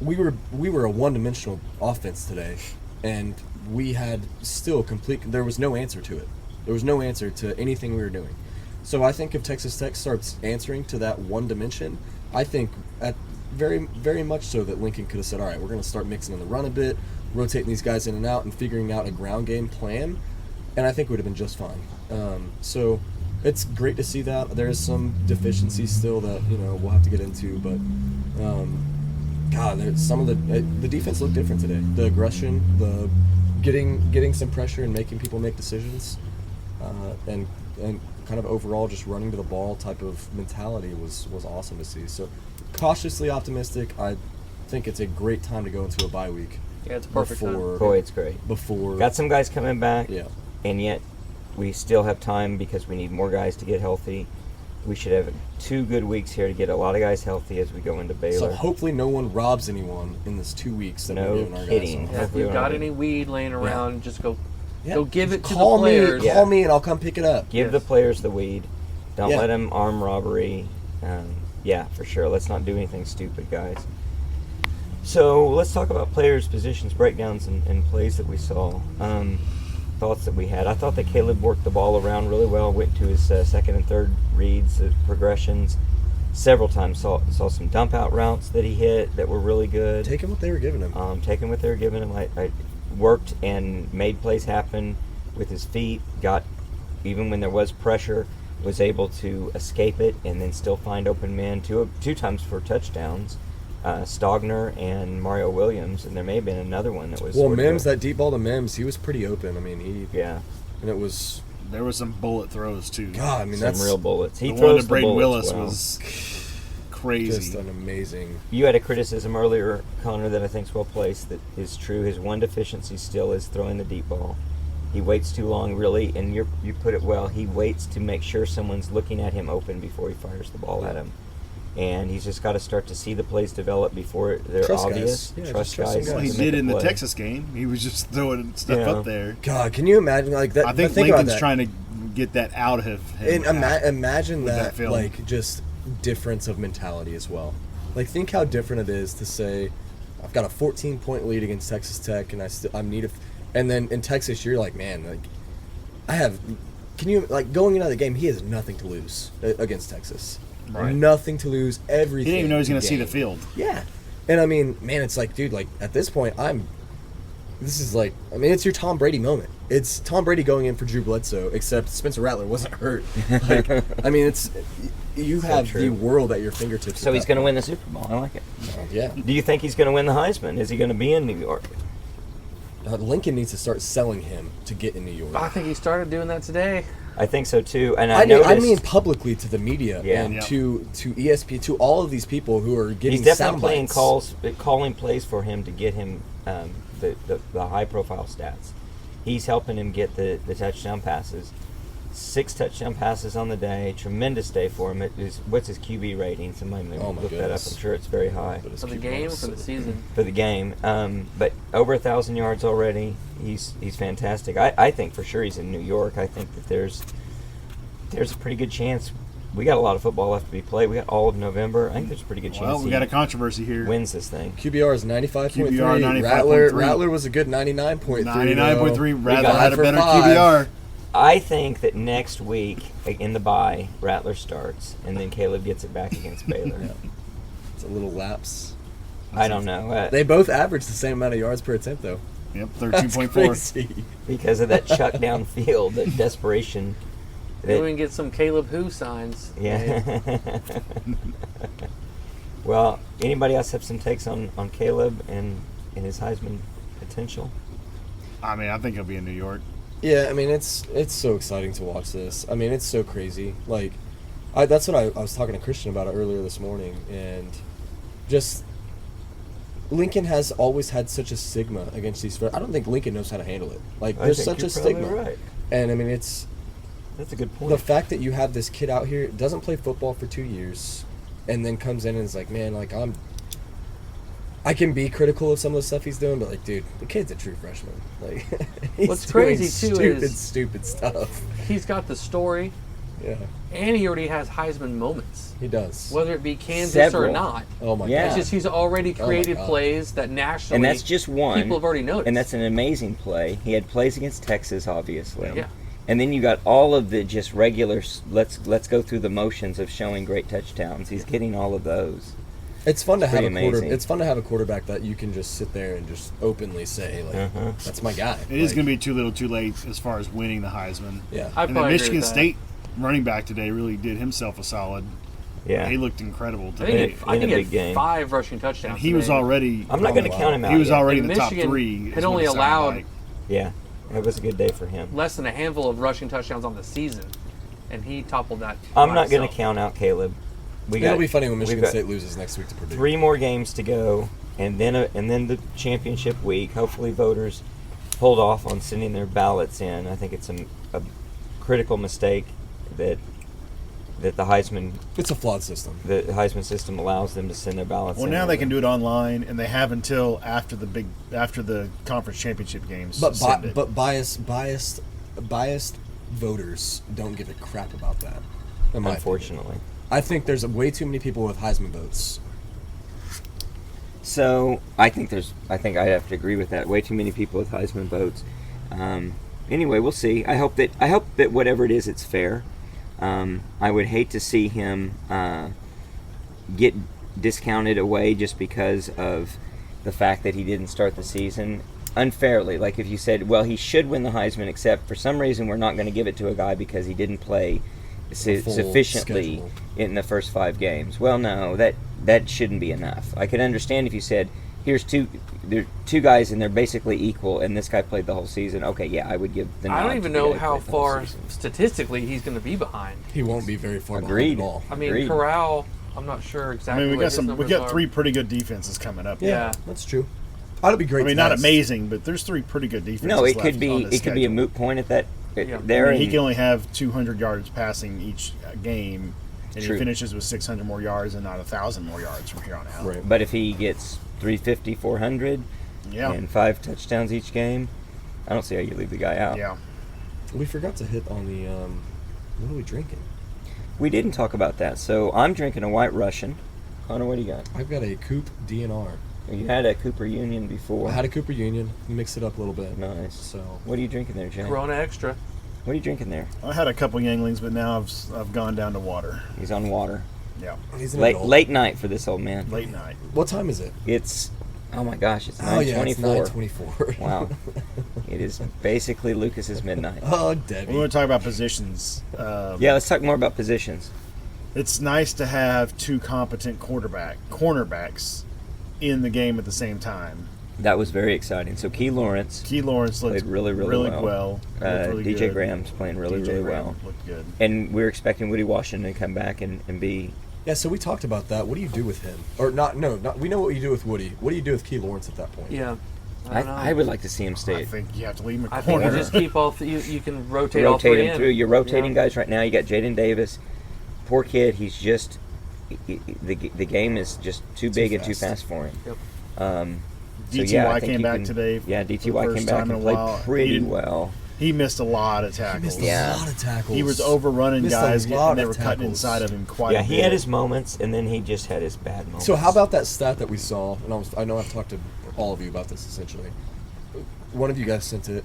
Speaker 2: we were a one-dimensional offense today, and we had still there was no answer to it. There was no answer to anything we were doing. So I think if Texas Tech starts answering to that one dimension, I think very, very much so that Lincoln could have said, all right, we're going to start mixing in the run a bit, rotating these guys in and out, and figuring out a ground game plan, and I think it would have been just fine. So it's great to see that. There is some deficiencies still that we'll have to get into, but God, there's some of the defense looked different today. The aggression, the getting some pressure and making people make decisions, and kind of overall just running to the ball type of mentality was awesome to see. So cautiously optimistic. I think it's a great time to go into a bye week.
Speaker 3: Yeah, it's a perfect time.
Speaker 1: Boy, it's great.
Speaker 2: Before
Speaker 1: Got some guys coming back,
Speaker 2: yeah.
Speaker 1: and yet we still have time because we need more guys to get healthy. We should have 2 good weeks here to get a lot of guys healthy as we go into Baylor.
Speaker 2: So hopefully no one robs anyone in this 2 weeks that
Speaker 1: No
Speaker 2: we're giving our
Speaker 1: kidding.
Speaker 2: guys
Speaker 3: Yeah,
Speaker 2: off.
Speaker 3: if you've got any weed laying around, just go give it to the
Speaker 2: Call
Speaker 3: players.
Speaker 2: me, call me, and I'll come pick it up.
Speaker 1: Give the
Speaker 3: Yes.
Speaker 1: players the weed. Don't
Speaker 2: Yeah.
Speaker 1: let them arm robbery. Yeah, for sure. Let's not do anything stupid, guys. So let's talk about players' positions, breakdowns, and plays that we saw. Thoughts that we had. I thought that Caleb worked the ball around really well, went to his second and third reads, progressions. several times. Saw some dump out routes that he hit that were really good.
Speaker 2: Taking what they were giving him.
Speaker 1: Taking what they were giving him. I worked and made plays happen with his feet. Got, even when there was pressure, was able to escape it and then still find open men two times for touchdowns. Stogner and Mario Williams, and there may have been another one that was.
Speaker 2: Well, Mims, that deep ball to Mims, he was pretty open. I mean,
Speaker 1: yeah,
Speaker 2: and it was.
Speaker 4: There was some bullet throws too.
Speaker 2: God, I mean,
Speaker 1: some
Speaker 2: that's
Speaker 1: real bullets. He
Speaker 4: the
Speaker 1: throws
Speaker 4: one to Braden
Speaker 1: bullets
Speaker 4: Willis
Speaker 1: well.
Speaker 4: was crazy.
Speaker 2: just an amazing.
Speaker 1: You had a criticism earlier, Connor, that I think is well placed. That is true. His one deficiency still is throwing the deep ball. He waits too long, really, and you put it well. He waits to make sure someone's looking at him open before he fires the ball at him. And he's just got to start to see the plays develop before they're
Speaker 2: Trust
Speaker 1: obvious.
Speaker 2: guys. Yeah,
Speaker 1: Trust
Speaker 2: just trust
Speaker 1: guys.
Speaker 2: some
Speaker 4: Well, he
Speaker 2: guys.
Speaker 4: did in the
Speaker 1: play.
Speaker 4: Texas game. He was just throwing stuff
Speaker 1: Yeah.
Speaker 4: up there.
Speaker 2: God, can you imagine like that?
Speaker 4: I think
Speaker 2: about
Speaker 4: Lincoln's
Speaker 2: that.
Speaker 4: trying to get that out of him.
Speaker 2: And imagine
Speaker 4: with
Speaker 2: that,
Speaker 4: that film.
Speaker 2: like, just difference of mentality as well. Like, think how different it is to say, I've got a 14-point lead against Texas Tech, and I'm need and then in Texas, you're like, man, like, I have. Can you like going into the game? He has nothing to lose against Texas.
Speaker 4: Right.
Speaker 2: Nothing to lose. Everything.
Speaker 4: He didn't even know he was going to see
Speaker 2: gain.
Speaker 4: the field.
Speaker 2: Yeah, and I mean, man, it's like, dude, like at this point, This is like, I mean, it's your Tom Brady moment. It's Tom Brady going in for Drew Bledsoe, except Spencer Rattler wasn't hurt. Like, I mean, you have
Speaker 1: true.
Speaker 2: the world at your fingertips.
Speaker 1: So he's going to win the Super Bowl. I like it.
Speaker 2: Yeah.
Speaker 1: Do you think he's going to win the Heisman? Is he going to be in New York?
Speaker 2: Lincoln needs to start selling him to get in New York.
Speaker 3: I think he started doing that today.
Speaker 1: I think so too. And
Speaker 2: I
Speaker 1: noticed
Speaker 2: mean publicly to the media
Speaker 1: Yeah.
Speaker 2: and
Speaker 4: Yep.
Speaker 2: to ESPN, to all of these people who are getting
Speaker 1: he's definitely
Speaker 2: sound
Speaker 1: playing
Speaker 2: bites.
Speaker 1: calling plays for him to get him the high profile stats. He's helping him get the touchdown passes. 6 touchdown passes on the day. Tremendous day for him. What's his QB rating? Somebody maybe
Speaker 2: Oh my
Speaker 1: look that up.
Speaker 2: goodness.
Speaker 1: I'm sure it's very high
Speaker 2: But his
Speaker 3: For the
Speaker 2: QB
Speaker 3: game or
Speaker 2: was
Speaker 3: for the
Speaker 2: so-
Speaker 3: season?
Speaker 1: for the game. But over 1,000 yards already. He's fantastic. I think for sure he's in New York. I think that there's a pretty good chance. We got a lot of football left to be played. We got all of November. I think there's a pretty good chance
Speaker 4: Well, we
Speaker 1: he
Speaker 4: got a controversy here.
Speaker 1: wins this thing.
Speaker 2: QBR is 95.3.
Speaker 4: QBR 95.3.
Speaker 2: Rattler was a good 99.3.
Speaker 4: 99.3.
Speaker 2: though.
Speaker 4: Rattler
Speaker 1: got
Speaker 4: had a
Speaker 2: for
Speaker 4: better
Speaker 2: 5.
Speaker 4: QBR.
Speaker 1: I think that next week in the bye, Rattler starts, and then Caleb gets it back against Baylor.
Speaker 2: Yeah. It's a little lapse.
Speaker 1: I don't know.
Speaker 2: They both average the same amount of yards per attempt, though.
Speaker 4: Yep,
Speaker 2: That's
Speaker 4: 13.4.
Speaker 2: crazy.
Speaker 1: Because of that chuck down field, that desperation.
Speaker 3: Maybe we can get some Caleb Who signs.
Speaker 1: Yeah. Well, anybody else have some takes on Caleb and his Heisman potential?
Speaker 4: I mean, I think he'll be in New York.
Speaker 2: Yeah, I mean, it's so exciting to watch this. I mean, it's so crazy. Like, that's what I was talking to Christian about it earlier this morning, and just Lincoln has always had such a stigma against these. I don't think Lincoln knows how to handle it. Like,
Speaker 1: I
Speaker 2: there's
Speaker 1: think
Speaker 2: such
Speaker 1: you're
Speaker 2: a
Speaker 1: probably
Speaker 2: stigma,
Speaker 1: right.
Speaker 2: and I mean, it's
Speaker 1: That's a good point.
Speaker 2: the fact that you have this kid out here doesn't play football for 2 years, and then comes in and is like, man, like I can be critical of some of the stuff he's doing, but like, dude, the kid's a true freshman. Like, he's
Speaker 3: What's
Speaker 2: doing
Speaker 3: crazy, too,
Speaker 2: stupid stuff.
Speaker 3: He's got the story,
Speaker 2: Yeah,
Speaker 3: and he already has Heisman moments.
Speaker 2: he does.
Speaker 3: Whether it be Kansas
Speaker 1: Several.
Speaker 3: or not.
Speaker 2: Oh my
Speaker 1: Yeah.
Speaker 3: It's
Speaker 2: god.
Speaker 3: just he's already
Speaker 2: Oh my
Speaker 3: created
Speaker 2: God.
Speaker 3: plays that nationally
Speaker 1: and that's just one.
Speaker 3: people have already noticed.
Speaker 1: And that's an amazing play. He had plays against Texas, obviously.
Speaker 3: Yeah.
Speaker 1: And then you got all of the just regular. Let's go through the motions of showing great touchdowns. He's getting all of those.
Speaker 2: It's fun to have
Speaker 1: pretty
Speaker 2: a quarter.
Speaker 1: amazing.
Speaker 2: It's fun to have a quarterback that you can just sit there and just openly say, like,
Speaker 1: Uh-huh.
Speaker 2: that's my guy.
Speaker 4: It is
Speaker 2: Like,
Speaker 4: going to be too little too late as far as winning the Heisman.
Speaker 2: Yeah.
Speaker 3: I
Speaker 4: And the
Speaker 3: probably agree
Speaker 4: Michigan
Speaker 3: with that.
Speaker 4: State running back today really did himself a solid.
Speaker 1: Yeah.
Speaker 4: He looked incredible
Speaker 3: I
Speaker 4: today.
Speaker 3: think, I
Speaker 1: in
Speaker 3: think
Speaker 1: a
Speaker 3: he
Speaker 1: big
Speaker 3: had
Speaker 1: game.
Speaker 3: 5 rushing touchdowns.
Speaker 4: And he was
Speaker 3: today.
Speaker 4: already.
Speaker 1: I'm not going to
Speaker 2: wow.
Speaker 1: count him out.
Speaker 4: He was
Speaker 1: yet.
Speaker 4: already in
Speaker 3: And
Speaker 4: the top
Speaker 3: Michigan
Speaker 4: 3.
Speaker 3: had
Speaker 4: is
Speaker 3: only
Speaker 4: what it sounded
Speaker 3: allowed-
Speaker 4: like.
Speaker 1: Yeah. It was a good day for him.
Speaker 3: less than a handful of rushing touchdowns on the season, and he toppled that.
Speaker 1: I'm
Speaker 3: by
Speaker 1: not going to
Speaker 3: himself.
Speaker 1: count out Caleb.
Speaker 2: It'll be funny when
Speaker 1: we've
Speaker 2: Michigan
Speaker 1: got
Speaker 2: State loses next week to Purdue.
Speaker 1: 3 more games to go, and then the championship week. Hopefully, voters hold off on sending their ballots in. I think it's a critical mistake that the Heisman
Speaker 2: It's a flawed system.
Speaker 1: system allows them to send their ballots
Speaker 4: Well,
Speaker 1: in.
Speaker 4: now they can do it online, and they have until after the conference championship games.
Speaker 2: But
Speaker 4: to send it.
Speaker 2: biased voters don't give a crap about that. in my opinion.
Speaker 1: Unfortunately.
Speaker 2: I think there's way too many people with Heisman votes.
Speaker 1: So I think I have to agree with that. Way too many people with Heisman votes. Anyway, we'll see. I hope that whatever it is, it's fair. I would hate to see him get discounted away just because of the fact that he didn't start the season unfairly. Like if you said, well, he should win the Heisman, except for some reason we're not going to give it to a guy because he didn't play sufficiently
Speaker 2: schedule
Speaker 1: in the first 5 games. Well, no, that shouldn't be enough. I could understand if you said, here's two guys and they're basically equal, and this guy played the whole season. Okay, yeah, I would give the nod
Speaker 3: I don't
Speaker 1: to
Speaker 3: even
Speaker 1: the
Speaker 3: know
Speaker 1: guy who
Speaker 3: how
Speaker 1: played the whole
Speaker 3: far
Speaker 1: season.
Speaker 3: statistically he's going to be behind.
Speaker 2: He won't be very far
Speaker 1: Agreed.
Speaker 2: behind at all.
Speaker 3: I mean,
Speaker 1: Agreed.
Speaker 3: Corral, I'm not sure
Speaker 4: I
Speaker 3: exactly.
Speaker 4: mean, we
Speaker 3: what
Speaker 4: got
Speaker 3: his
Speaker 4: we
Speaker 3: numbers
Speaker 4: got
Speaker 3: are.
Speaker 4: 3 pretty good defenses coming up.
Speaker 3: Yeah.
Speaker 2: That's true. That'd be great.
Speaker 4: I mean,
Speaker 2: to
Speaker 4: not
Speaker 2: test.
Speaker 4: amazing, but there's 3 pretty good defenses.
Speaker 1: No, it
Speaker 4: left
Speaker 1: could be
Speaker 4: on this
Speaker 1: a
Speaker 4: schedule.
Speaker 1: moot point at that
Speaker 3: Yeah.
Speaker 1: there.
Speaker 4: I mean, he
Speaker 1: and-
Speaker 4: can only have 200 yards passing each game, and
Speaker 1: True.
Speaker 4: he finishes with 600 more yards and not 1,000 more yards from here on out.
Speaker 2: Right.
Speaker 1: But if he gets 350, 400,
Speaker 4: Yeah.
Speaker 1: and 5 touchdowns each game, I don't see how you leave the guy out.
Speaker 4: Yeah.
Speaker 2: We forgot to hit on the. What are we drinking?
Speaker 1: We didn't talk about that. So I'm drinking a White Russian. Connor, what do you got?
Speaker 2: I've got a Coupe DNR.
Speaker 1: You had a Cooper Union before.
Speaker 2: I had a Cooper Union. Mix it up a little bit.
Speaker 1: Nice.
Speaker 2: So
Speaker 1: What are you drinking there, Jay?
Speaker 3: Corona Extra.
Speaker 1: What are you drinking there?
Speaker 4: I had a couple Yanglings, but now I've gone down to water.
Speaker 1: He's on water.
Speaker 4: Yeah.
Speaker 2: he's an
Speaker 1: Late
Speaker 2: adult.
Speaker 1: late night for this old man.
Speaker 4: Late night.
Speaker 2: What time is it?
Speaker 1: It's, oh my gosh, it's
Speaker 2: Oh yeah, it's
Speaker 1: 9:24.
Speaker 2: 9:24.
Speaker 1: Wow. It is basically Lucas's midnight.
Speaker 2: Oh,
Speaker 4: We
Speaker 2: Debbie.
Speaker 4: want to talk about positions.
Speaker 1: Yeah, let's talk more about positions.
Speaker 4: It's nice to have 2 competent cornerbacks in the game at the same time.
Speaker 1: That was very exciting. So Key Lawrence,
Speaker 4: Key Lawrence looked
Speaker 1: Played really, really well.
Speaker 4: Looked really
Speaker 1: DJ
Speaker 4: good.
Speaker 1: Graham's playing really,
Speaker 4: DJ
Speaker 1: really
Speaker 4: Graham
Speaker 1: well.
Speaker 4: Looked good.
Speaker 1: And we're expecting Woody Washington to come back and be.
Speaker 2: Yeah, so we talked about that. What do you do with him? Or not? No, not. We know what you do with Woody. What do you do with Key Lawrence at that point?
Speaker 3: Yeah. I don't know.
Speaker 1: I would like to see him
Speaker 4: I
Speaker 1: stay.
Speaker 4: think you have to leave him a
Speaker 3: I think
Speaker 4: corner.
Speaker 3: you just keep all. You can rotate all
Speaker 1: Rotate
Speaker 3: 3
Speaker 1: him
Speaker 3: in.
Speaker 1: through. You're rotating
Speaker 3: Yeah.
Speaker 1: guys right now. You got Jaden Davis. Poor kid. He's just. The game is just too big and too
Speaker 2: fast.
Speaker 1: fast for him.
Speaker 3: Yep.
Speaker 1: So,
Speaker 4: DTY
Speaker 1: yeah, I think
Speaker 4: came
Speaker 1: you
Speaker 4: back
Speaker 1: can-
Speaker 4: today.
Speaker 1: Yeah,
Speaker 4: for the
Speaker 1: DTY
Speaker 4: first
Speaker 1: came back
Speaker 4: time in
Speaker 1: and
Speaker 4: a
Speaker 1: played
Speaker 4: while.
Speaker 1: pretty
Speaker 4: He didn't-
Speaker 1: well.
Speaker 4: He missed a lot of
Speaker 2: He
Speaker 4: tackles.
Speaker 2: missed
Speaker 1: Yeah.
Speaker 2: a lot of tackles.
Speaker 4: He was overrunning
Speaker 2: Missed a
Speaker 4: guys,
Speaker 2: lot
Speaker 4: and they
Speaker 2: of
Speaker 4: were cutting
Speaker 2: tackles.
Speaker 4: inside of him quite
Speaker 1: Yeah,
Speaker 4: a bit.
Speaker 1: he had his moments, and then he just had his bad moments.
Speaker 2: So how about that stat that we saw? And I know I've talked to all of you about this essentially. One of you guys sent it.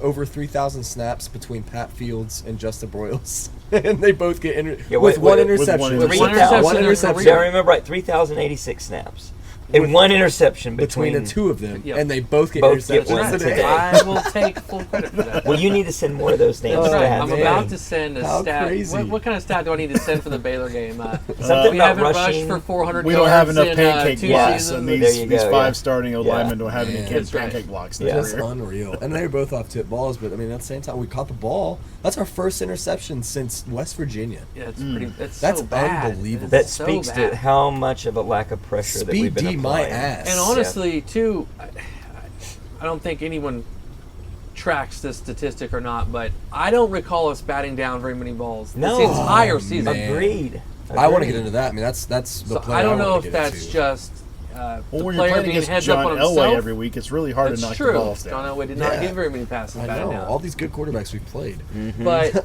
Speaker 2: Over 3,000 snaps between Pat Fields and Justin Broyles, and they both get
Speaker 1: Yeah,
Speaker 2: with
Speaker 1: wait,
Speaker 2: one
Speaker 1: with
Speaker 2: interception.
Speaker 4: one
Speaker 3: With one interception
Speaker 2: One
Speaker 3: in their
Speaker 2: interception
Speaker 1: Yeah, I
Speaker 3: career.
Speaker 1: remember right. 3,086 snaps. And one interception
Speaker 2: between the 2 of them,
Speaker 3: Yep.
Speaker 2: and they both get
Speaker 1: Both get
Speaker 2: interceptions
Speaker 1: one
Speaker 3: That's
Speaker 2: today.
Speaker 3: right. I will take full credit for that.
Speaker 1: Well, you need to send more of those damn
Speaker 3: That's right.
Speaker 1: stats.
Speaker 3: I'm
Speaker 2: man.
Speaker 3: about to send a
Speaker 2: How
Speaker 3: stat.
Speaker 2: crazy.
Speaker 3: What kind of stat do I need to send for the Baylor game?
Speaker 1: Something
Speaker 3: we
Speaker 1: about
Speaker 3: haven't
Speaker 1: rushing.
Speaker 3: rushed for 400
Speaker 4: We don't have
Speaker 3: yards
Speaker 4: enough
Speaker 3: in,
Speaker 4: pancake
Speaker 3: 2
Speaker 1: blocks,
Speaker 3: seasons.
Speaker 4: and
Speaker 1: There
Speaker 4: these,
Speaker 1: you
Speaker 4: these
Speaker 1: go,
Speaker 4: 5
Speaker 1: yeah.
Speaker 4: starting O
Speaker 1: Yeah.
Speaker 4: linemen don't have any
Speaker 2: Man.
Speaker 4: kids
Speaker 3: That's right.
Speaker 4: pancake blocks in
Speaker 1: Yeah.
Speaker 4: their
Speaker 2: That's
Speaker 4: career.
Speaker 2: unreal. And they were both off tip balls, but I mean at the same time we caught the ball. That's our first interception since West Virginia.
Speaker 3: Yeah, it's pretty. It's
Speaker 2: That's
Speaker 3: so bad.
Speaker 2: unbelievable.
Speaker 1: That
Speaker 3: It's so
Speaker 1: speaks
Speaker 3: bad.
Speaker 1: to how much of a lack of pressure that we've
Speaker 2: Speed
Speaker 1: been
Speaker 2: D my
Speaker 1: applying.
Speaker 2: ass.
Speaker 3: And honestly, too, I don't think anyone tracks this statistic or not, but I don't recall us batting down very many balls
Speaker 1: No.
Speaker 3: this entire
Speaker 2: Oh,
Speaker 3: season.
Speaker 2: man.
Speaker 1: Agreed.
Speaker 2: I want to get into that. I mean that's the
Speaker 3: So
Speaker 2: play
Speaker 3: I don't know
Speaker 2: wanna
Speaker 3: if
Speaker 2: get
Speaker 3: that's
Speaker 2: into.
Speaker 3: just
Speaker 4: Well,
Speaker 3: the
Speaker 4: when you're
Speaker 3: player
Speaker 4: playing
Speaker 3: being
Speaker 4: against
Speaker 3: heads
Speaker 4: John
Speaker 3: up on
Speaker 4: Elway
Speaker 3: himself.
Speaker 4: every week, it's really hard
Speaker 3: That's
Speaker 4: to knock
Speaker 3: true.
Speaker 4: the balls down.
Speaker 3: John Elway did not
Speaker 2: Yeah.
Speaker 3: get very many passes
Speaker 2: I
Speaker 3: batted
Speaker 2: know
Speaker 3: down.
Speaker 2: all these good quarterbacks we've played.
Speaker 3: But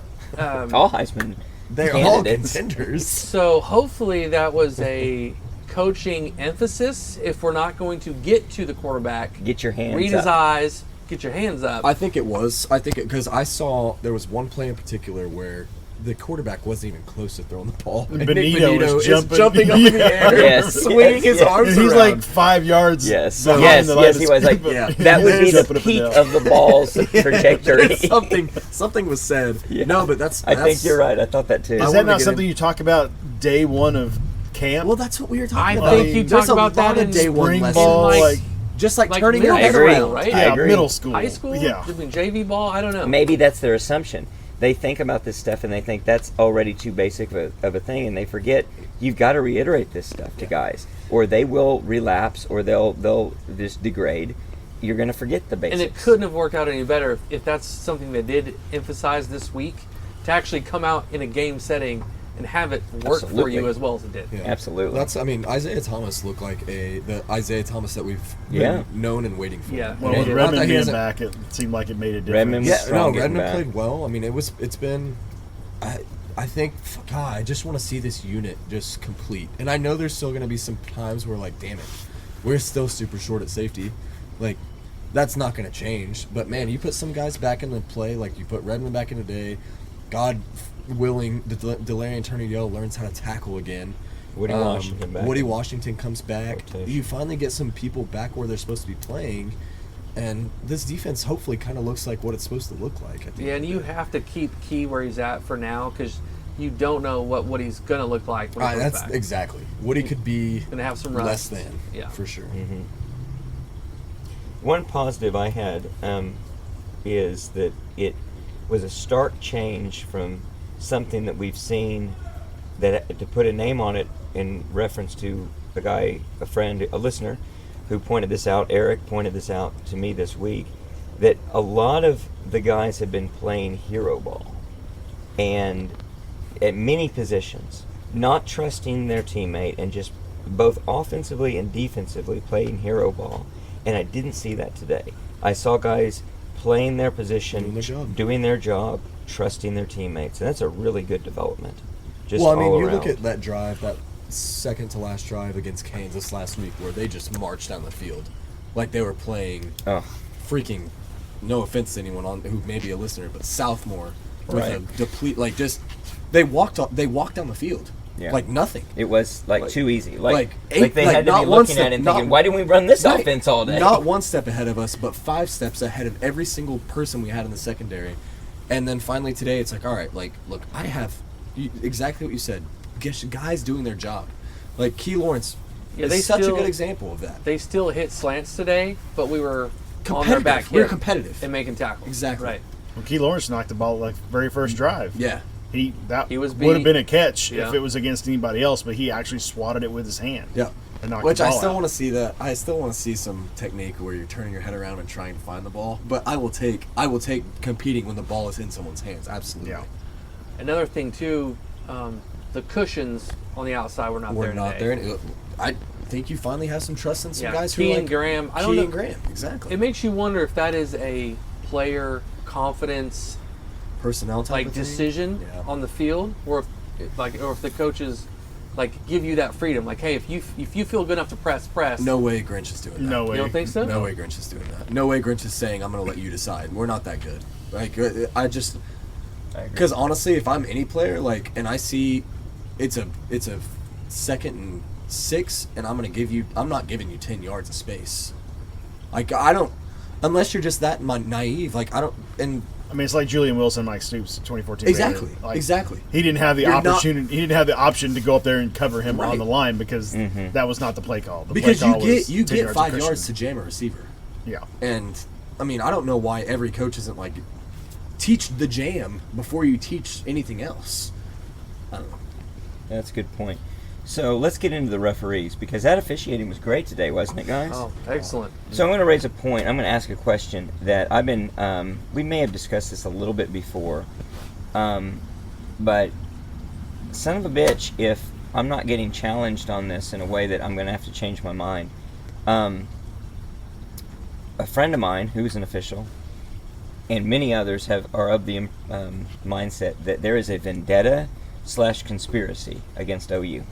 Speaker 1: All Heisman
Speaker 2: They're all
Speaker 1: candidates.
Speaker 2: contenders.
Speaker 3: so hopefully that was a coaching emphasis. If we're not going to get to the quarterback,
Speaker 1: Get your hands
Speaker 3: read his
Speaker 1: up.
Speaker 3: eyes, get your hands up.
Speaker 2: I think it was. I think it because I saw there was one play in particular where the quarterback wasn't even close to throwing the ball. And Nick
Speaker 4: Benito
Speaker 2: Benito
Speaker 4: was
Speaker 2: is
Speaker 4: jumping.
Speaker 2: jumping up in the
Speaker 4: Yeah.
Speaker 2: air,
Speaker 1: Yes,
Speaker 2: swinging
Speaker 1: yes,
Speaker 2: his
Speaker 1: yes.
Speaker 2: arms
Speaker 4: And he's
Speaker 2: around.
Speaker 4: like 5 yards.
Speaker 1: Yes,
Speaker 4: behind
Speaker 1: yes,
Speaker 4: the line
Speaker 1: yes.
Speaker 4: of
Speaker 1: He was like,
Speaker 4: scrimmage.
Speaker 2: Yeah.
Speaker 1: that would be
Speaker 4: Jumping
Speaker 1: the
Speaker 4: up and
Speaker 1: peak
Speaker 4: down.
Speaker 1: of the ball's trajectory.
Speaker 2: something was said.
Speaker 1: Yeah.
Speaker 2: No, but that's
Speaker 1: I think you're right. I thought that too.
Speaker 4: Is
Speaker 2: I
Speaker 4: that
Speaker 2: wanted to
Speaker 4: not
Speaker 2: get
Speaker 4: something
Speaker 2: in-
Speaker 4: you talk about day one of camp?
Speaker 2: Well, that's what we were
Speaker 3: I
Speaker 2: talking about.
Speaker 3: think you
Speaker 2: There's
Speaker 3: talk
Speaker 2: a
Speaker 3: about that
Speaker 2: lot of
Speaker 3: in
Speaker 2: day one
Speaker 4: spring
Speaker 2: lessons.
Speaker 4: ball,
Speaker 3: like-
Speaker 4: like
Speaker 2: just like
Speaker 3: like
Speaker 2: turning your
Speaker 3: middle
Speaker 2: head
Speaker 1: school,
Speaker 2: around.
Speaker 3: right?
Speaker 1: I
Speaker 4: yeah,
Speaker 1: agree.
Speaker 4: middle school.
Speaker 3: High school?
Speaker 4: Yeah.
Speaker 3: I mean, JV ball? I don't know.
Speaker 1: Maybe that's their assumption. They think about this stuff and they think that's already too basic of a thing, and they forget you've got to reiterate this stuff to guys, or they will relapse, or they'll just degrade. You're going to forget the basics.
Speaker 3: And it couldn't have worked out any better if that's something they did emphasize this week, to actually come out in a game setting and have it work for
Speaker 1: Absolutely.
Speaker 3: you as well as it did.
Speaker 2: Yeah.
Speaker 1: Absolutely.
Speaker 2: That's. I mean, Isaiah Thomas looked like the Isaiah Thomas that we've
Speaker 1: Yeah.
Speaker 2: known and waiting for.
Speaker 3: Yeah.
Speaker 4: Well,
Speaker 3: Yeah,
Speaker 4: with
Speaker 3: yeah.
Speaker 2: Not
Speaker 4: Redmond
Speaker 2: that he
Speaker 4: being
Speaker 2: hasn't-
Speaker 4: back, it seemed like it made a difference.
Speaker 1: Redmond was
Speaker 2: Yeah,
Speaker 1: strong
Speaker 2: no,
Speaker 1: getting
Speaker 2: Redmond
Speaker 1: back.
Speaker 2: played well. I mean, it's been. I think, God, I just want to see this unit just complete. And I know there's still going to be some times where, like, damn it, we're still super short at safety. Like, that's not going to change. But, man, you put some guys back in the play, like you put Redmond back in the day. God willing, Delarian Turner-Yell learns how to tackle again.
Speaker 1: Woody Washington back.
Speaker 2: Woody Washington comes back.
Speaker 1: Rotation.
Speaker 2: You finally get some people back where they're supposed to be playing, and this defense hopefully kind of looks like what it's supposed to look like. At the
Speaker 3: Yeah,
Speaker 2: end
Speaker 3: and
Speaker 2: of
Speaker 3: you
Speaker 2: the day.
Speaker 3: have to keep Key where he's at for now because you don't know what he's going to look like when he comes
Speaker 2: That's
Speaker 3: back.
Speaker 2: exactly. Woody could be
Speaker 3: Going to have some
Speaker 2: less
Speaker 3: rust.
Speaker 2: than,
Speaker 3: Yeah.
Speaker 2: for sure.
Speaker 1: Mm-hmm. One positive I had is that it was a stark change from something that we've seen, that to put a name on it in reference to a guy, a friend, a listener who pointed this out. Eric pointed this out to me this week, that a lot of the guys have been playing hero ball and at many positions, not trusting their teammate and just both offensively and defensively playing hero ball. And I didn't see that today. I saw guys playing their position, doing their job, trusting their teammates, and that's a really good development. Just
Speaker 2: Well, I mean,
Speaker 1: all
Speaker 2: you
Speaker 1: around.
Speaker 2: look at that drive, that second to last drive against Kansas last week, where they just marched down the field like they were playing
Speaker 1: Oh,
Speaker 2: freaking. No offense to anyone on who may be a listener, but Southmore with
Speaker 1: Right.
Speaker 2: a deplete, like just they walked down the field
Speaker 1: Yeah.
Speaker 2: like nothing.
Speaker 1: it was like too easy. Like
Speaker 2: eight-
Speaker 1: they
Speaker 2: like
Speaker 1: had to
Speaker 2: not
Speaker 1: be
Speaker 2: one
Speaker 1: looking
Speaker 2: step-
Speaker 1: at it and
Speaker 2: not-
Speaker 1: thinking, why didn't we run this
Speaker 2: Right.
Speaker 1: offense all day?
Speaker 2: Not one step ahead of us, but 5 steps ahead of every single person we had in the secondary. And then finally today, it's like, all right, like, look, I have exactly what you said. Guys doing their job. Like Key Lawrence is such a good example of that.
Speaker 3: They still hit slants today, but we were on their
Speaker 2: Competitive.
Speaker 3: back
Speaker 2: We were
Speaker 3: hip
Speaker 2: competitive.
Speaker 3: and making tackles.
Speaker 2: Exactly.
Speaker 3: Right.
Speaker 4: Well, Key Lawrence knocked the ball like very first drive.
Speaker 2: Yeah.
Speaker 4: He
Speaker 3: was
Speaker 4: would have
Speaker 3: beat-
Speaker 4: been a catch
Speaker 3: Yeah.
Speaker 4: if it was against anybody else, but he actually swatted it with his hand.
Speaker 2: Yeah.
Speaker 4: And knocked
Speaker 2: Which
Speaker 4: the
Speaker 2: I
Speaker 4: ball
Speaker 2: still
Speaker 4: out.
Speaker 2: want to see that. I still want to see some technique where you're turning your head around and trying to find the ball. But I will take competing when the ball is in someone's hands. Absolutely.
Speaker 4: Yeah.
Speaker 3: Another thing too, the cushions on the outside were not
Speaker 2: We're
Speaker 3: there
Speaker 2: not
Speaker 3: today.
Speaker 2: there. I think you finally have some trust in some
Speaker 3: Yeah,
Speaker 2: guys who
Speaker 3: Key
Speaker 2: are
Speaker 3: and
Speaker 2: like
Speaker 3: Graham. I don't
Speaker 2: Key
Speaker 3: know.
Speaker 2: and Graham. Exactly.
Speaker 3: It makes you wonder if that is a player confidence
Speaker 2: Personnel type
Speaker 3: like
Speaker 2: of thing.
Speaker 3: decision
Speaker 2: Yeah.
Speaker 3: on the field, or if the coaches like give you that freedom. Like, hey, if you feel good enough to press.
Speaker 2: No way Grinch is doing that.
Speaker 4: No way.
Speaker 3: You don't think so?
Speaker 2: No way Grinch is doing that. No way Grinch is saying, I'm going to let you decide. We're not that good. Like, I just...
Speaker 1: I agree.
Speaker 2: Because honestly, if I'm any player, like, and I see it's a 2nd and 6, and I'm not giving you 10 yards of space. Like, I don't... Unless you're just that naive. Like, I don't... And
Speaker 4: I mean, it's like Julian Wilson, Mike Stoops, 2014.
Speaker 2: Exactly.
Speaker 4: Raider. Like,
Speaker 2: Exactly.
Speaker 4: He didn't have the
Speaker 2: You're not-
Speaker 4: opportunity. He didn't have the option to go up there and cover him
Speaker 2: Right.
Speaker 4: on the line because
Speaker 1: Mhm.
Speaker 4: that was not the play call. The
Speaker 2: because
Speaker 4: play call was
Speaker 2: you
Speaker 4: 10
Speaker 2: get
Speaker 4: of
Speaker 2: 5
Speaker 4: cushion.
Speaker 2: yards to jam a receiver.
Speaker 4: Yeah.
Speaker 2: And, I mean, I don't know why every coach isn't like, teach the jam before you teach anything else. I don't know.
Speaker 1: That's a good point. So let's get into the referees, because that officiating was great today, wasn't it, guys?
Speaker 3: Oh, excellent.
Speaker 1: So I'm going to raise a point. I'm going to ask a question that I've been, we may have discussed this a little bit before, but son of a bitch, if I'm not getting challenged on this in a way that I'm going to have to change my mind. A friend of mine who's an official, and many others are of the mindset that there is a vendetta/conspiracy against OU.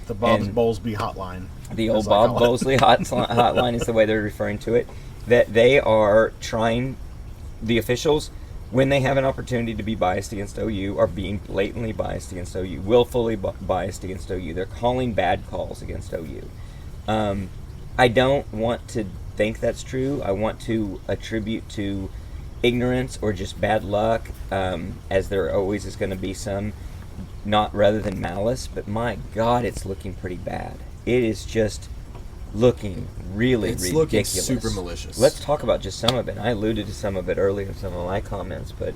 Speaker 4: The Bob
Speaker 1: And-
Speaker 4: Bowlesby hotline.
Speaker 1: The old
Speaker 4: as I
Speaker 1: Bob
Speaker 4: call it.
Speaker 1: Bowlesley hotline is the way they're referring to it. That they are trying, the officials, when they have an opportunity to be biased against OU, are being blatantly biased against OU, willfully biased against OU. They're calling bad calls against OU. I don't want to think that's true. I want to attribute to ignorance or just bad luck, as there always is going to be some, not rather than malice. But my God, it's looking pretty bad. It is just looking really
Speaker 2: It's
Speaker 1: ridiculous.
Speaker 2: looking super malicious.
Speaker 1: Let's talk about just some of it. I alluded to some of it earlier in some of my comments, but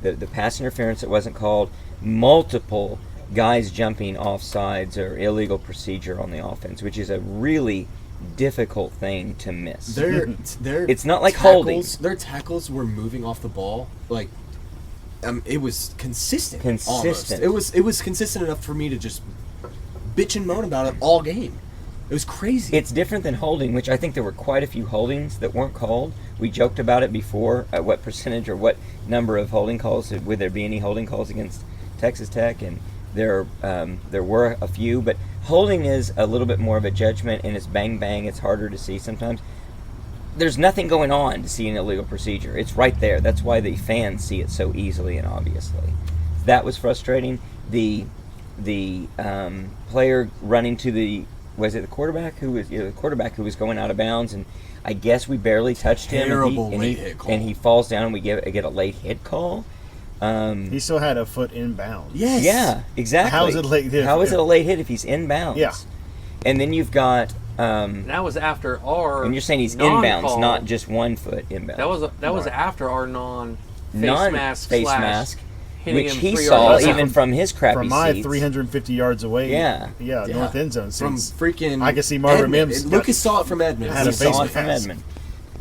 Speaker 1: the pass interference that wasn't called, multiple guys jumping off sides or illegal procedure on the offense, which is a really difficult thing to miss.
Speaker 2: Their
Speaker 1: It's not like
Speaker 2: tackles,
Speaker 1: holding.
Speaker 2: Their tackles were moving off the ball like it was consistent.
Speaker 1: Consistent.
Speaker 2: Almost. It was consistent enough for me to just bitch and moan about it all game. It was crazy.
Speaker 1: It's different than holding, which I think there were quite a few holdings that weren't called. We joked about it before, at what percentage or what number of holding calls, would there be any holding calls against Texas Tech, and there were a few, but holding is a little bit more of a judgment, and it's bang bang, it's harder to see sometimes. There's nothing going on to see an illegal procedure. It's right there. That's why the fans see it so easily and obviously. That was frustrating. The the player running to the quarterback who was the quarterback who was going out of bounds, and I guess we barely touched him.
Speaker 2: Terrible late hit call.
Speaker 1: And he falls down, and we get a late hit call.
Speaker 4: He still had a foot inbound.
Speaker 2: Yes.
Speaker 1: Yeah, exactly.
Speaker 4: How is it a late hit?
Speaker 1: How is it a late hit if he's inbounds?
Speaker 4: Yeah.
Speaker 1: And then you've got.
Speaker 3: That was after our.
Speaker 1: And you're saying he's
Speaker 3: non-call.
Speaker 1: inbounds, not just 1 foot inbounds.
Speaker 3: That was after our non-face mask hitting
Speaker 1: which
Speaker 3: him
Speaker 1: he
Speaker 3: 3
Speaker 1: saw
Speaker 3: yards out.
Speaker 1: even from his crappy
Speaker 4: From my
Speaker 1: seats.
Speaker 4: 350 yards away.
Speaker 1: Yeah.
Speaker 4: North end zone.
Speaker 2: From
Speaker 4: seats.
Speaker 2: freaking
Speaker 4: I can see Marvin
Speaker 2: Edmund.
Speaker 4: Mims.
Speaker 2: Lucas saw it from Edmund.
Speaker 4: Had a
Speaker 1: He saw
Speaker 4: face
Speaker 1: it from
Speaker 4: mask.
Speaker 1: Edmund.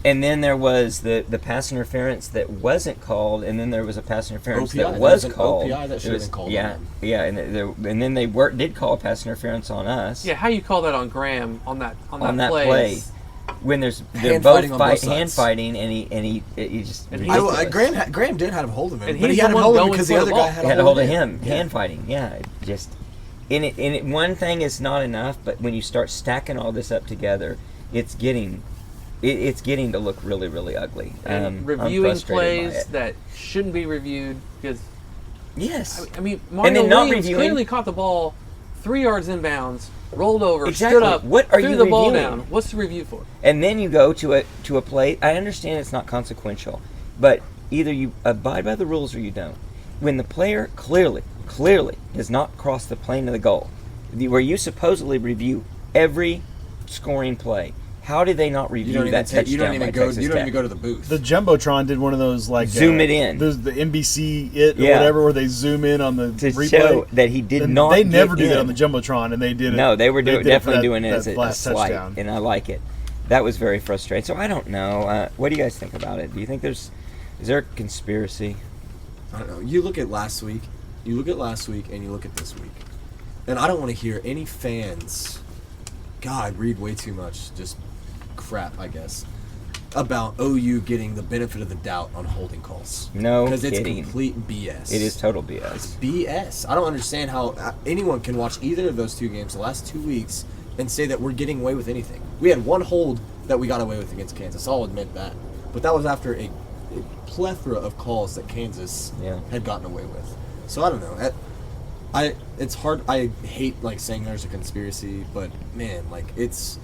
Speaker 1: And then there was the pass interference that wasn't called, and then there was a pass interference
Speaker 2: OPI,
Speaker 1: that
Speaker 2: there
Speaker 1: was
Speaker 2: was an
Speaker 1: called.
Speaker 2: OPI that should have been called
Speaker 1: Yeah,
Speaker 2: on
Speaker 1: yeah, and then they did call a pass interference on us.
Speaker 3: Yeah, how you call that on Graham on that
Speaker 1: play. When they're
Speaker 2: Hand
Speaker 1: both
Speaker 2: fighting on both
Speaker 1: hand
Speaker 2: sides.
Speaker 1: fighting, and he just
Speaker 3: And he-
Speaker 1: ridiculous.
Speaker 2: Graham did have a hold of him,
Speaker 3: And
Speaker 2: but he
Speaker 3: he's
Speaker 2: had
Speaker 3: the
Speaker 2: him
Speaker 3: one
Speaker 2: hold him
Speaker 3: going
Speaker 2: because the
Speaker 3: for the
Speaker 2: other
Speaker 3: ball.
Speaker 2: guy had
Speaker 1: had a hold of him.
Speaker 2: Yeah.
Speaker 1: Hand fighting, yeah. It just one thing is not enough, but when you start stacking all this up together, it's getting to look really, really ugly.
Speaker 3: And
Speaker 1: I'm
Speaker 3: reviewing
Speaker 1: frustrated by
Speaker 3: plays
Speaker 1: it.
Speaker 3: that shouldn't be reviewed because
Speaker 1: Yes.
Speaker 3: I mean Mario
Speaker 1: then not
Speaker 3: Williams
Speaker 1: reviewing-
Speaker 3: clearly caught the ball 3 yards inbounds, rolled over,
Speaker 1: Exactly.
Speaker 3: stood up,
Speaker 1: What are
Speaker 3: threw
Speaker 1: you
Speaker 3: the ball
Speaker 1: reviewing?
Speaker 3: down. What's the review for?
Speaker 1: And then you go to a play. I understand it's not consequential, but either you abide by the rules or you don't. When the player clearly does not cross the plane of the goal, where you supposedly review every scoring play, how do they not review that touchdown
Speaker 2: You don't
Speaker 1: by
Speaker 2: even go.
Speaker 1: Texas
Speaker 2: You don't
Speaker 1: Tech?
Speaker 2: even go to the booth.
Speaker 4: The Jumbotron did one of those like
Speaker 1: Zoom it in.
Speaker 4: the NBC or
Speaker 1: Yeah.
Speaker 4: whatever, where they zoom in on the
Speaker 1: to
Speaker 4: replay.
Speaker 1: show that he did
Speaker 4: And
Speaker 1: not.
Speaker 4: They never
Speaker 1: get
Speaker 4: do that
Speaker 1: in.
Speaker 4: on the Jumbotron, and they did it.
Speaker 1: No, they were
Speaker 4: did it for
Speaker 1: definitely
Speaker 4: that-
Speaker 1: doing it
Speaker 4: that
Speaker 1: as a
Speaker 4: last
Speaker 1: slight,
Speaker 4: touchdown.
Speaker 1: and I like it. That was very frustrating. So I don't know. What do you guys think about it? Do you think is there a conspiracy?
Speaker 2: I don't know. You look at last week, and you look at this week. And I don't want to hear any fans, God, I read way too much, just crap, I guess, about OU getting the benefit of the doubt on holding calls.
Speaker 1: No
Speaker 2: Because it's
Speaker 1: kidding.
Speaker 2: complete BS.
Speaker 1: It is total
Speaker 2: It's
Speaker 1: BS.
Speaker 2: BS. I don't understand how anyone can watch either of those two games the last 2 weeks and say that we're getting away with anything. We had one hold that we got away with against Kansas. I'll admit that. But that was after a plethora of calls that Kansas had gotten away with. So I don't know. It's hard. I hate like saying there's a conspiracy, but man, like it's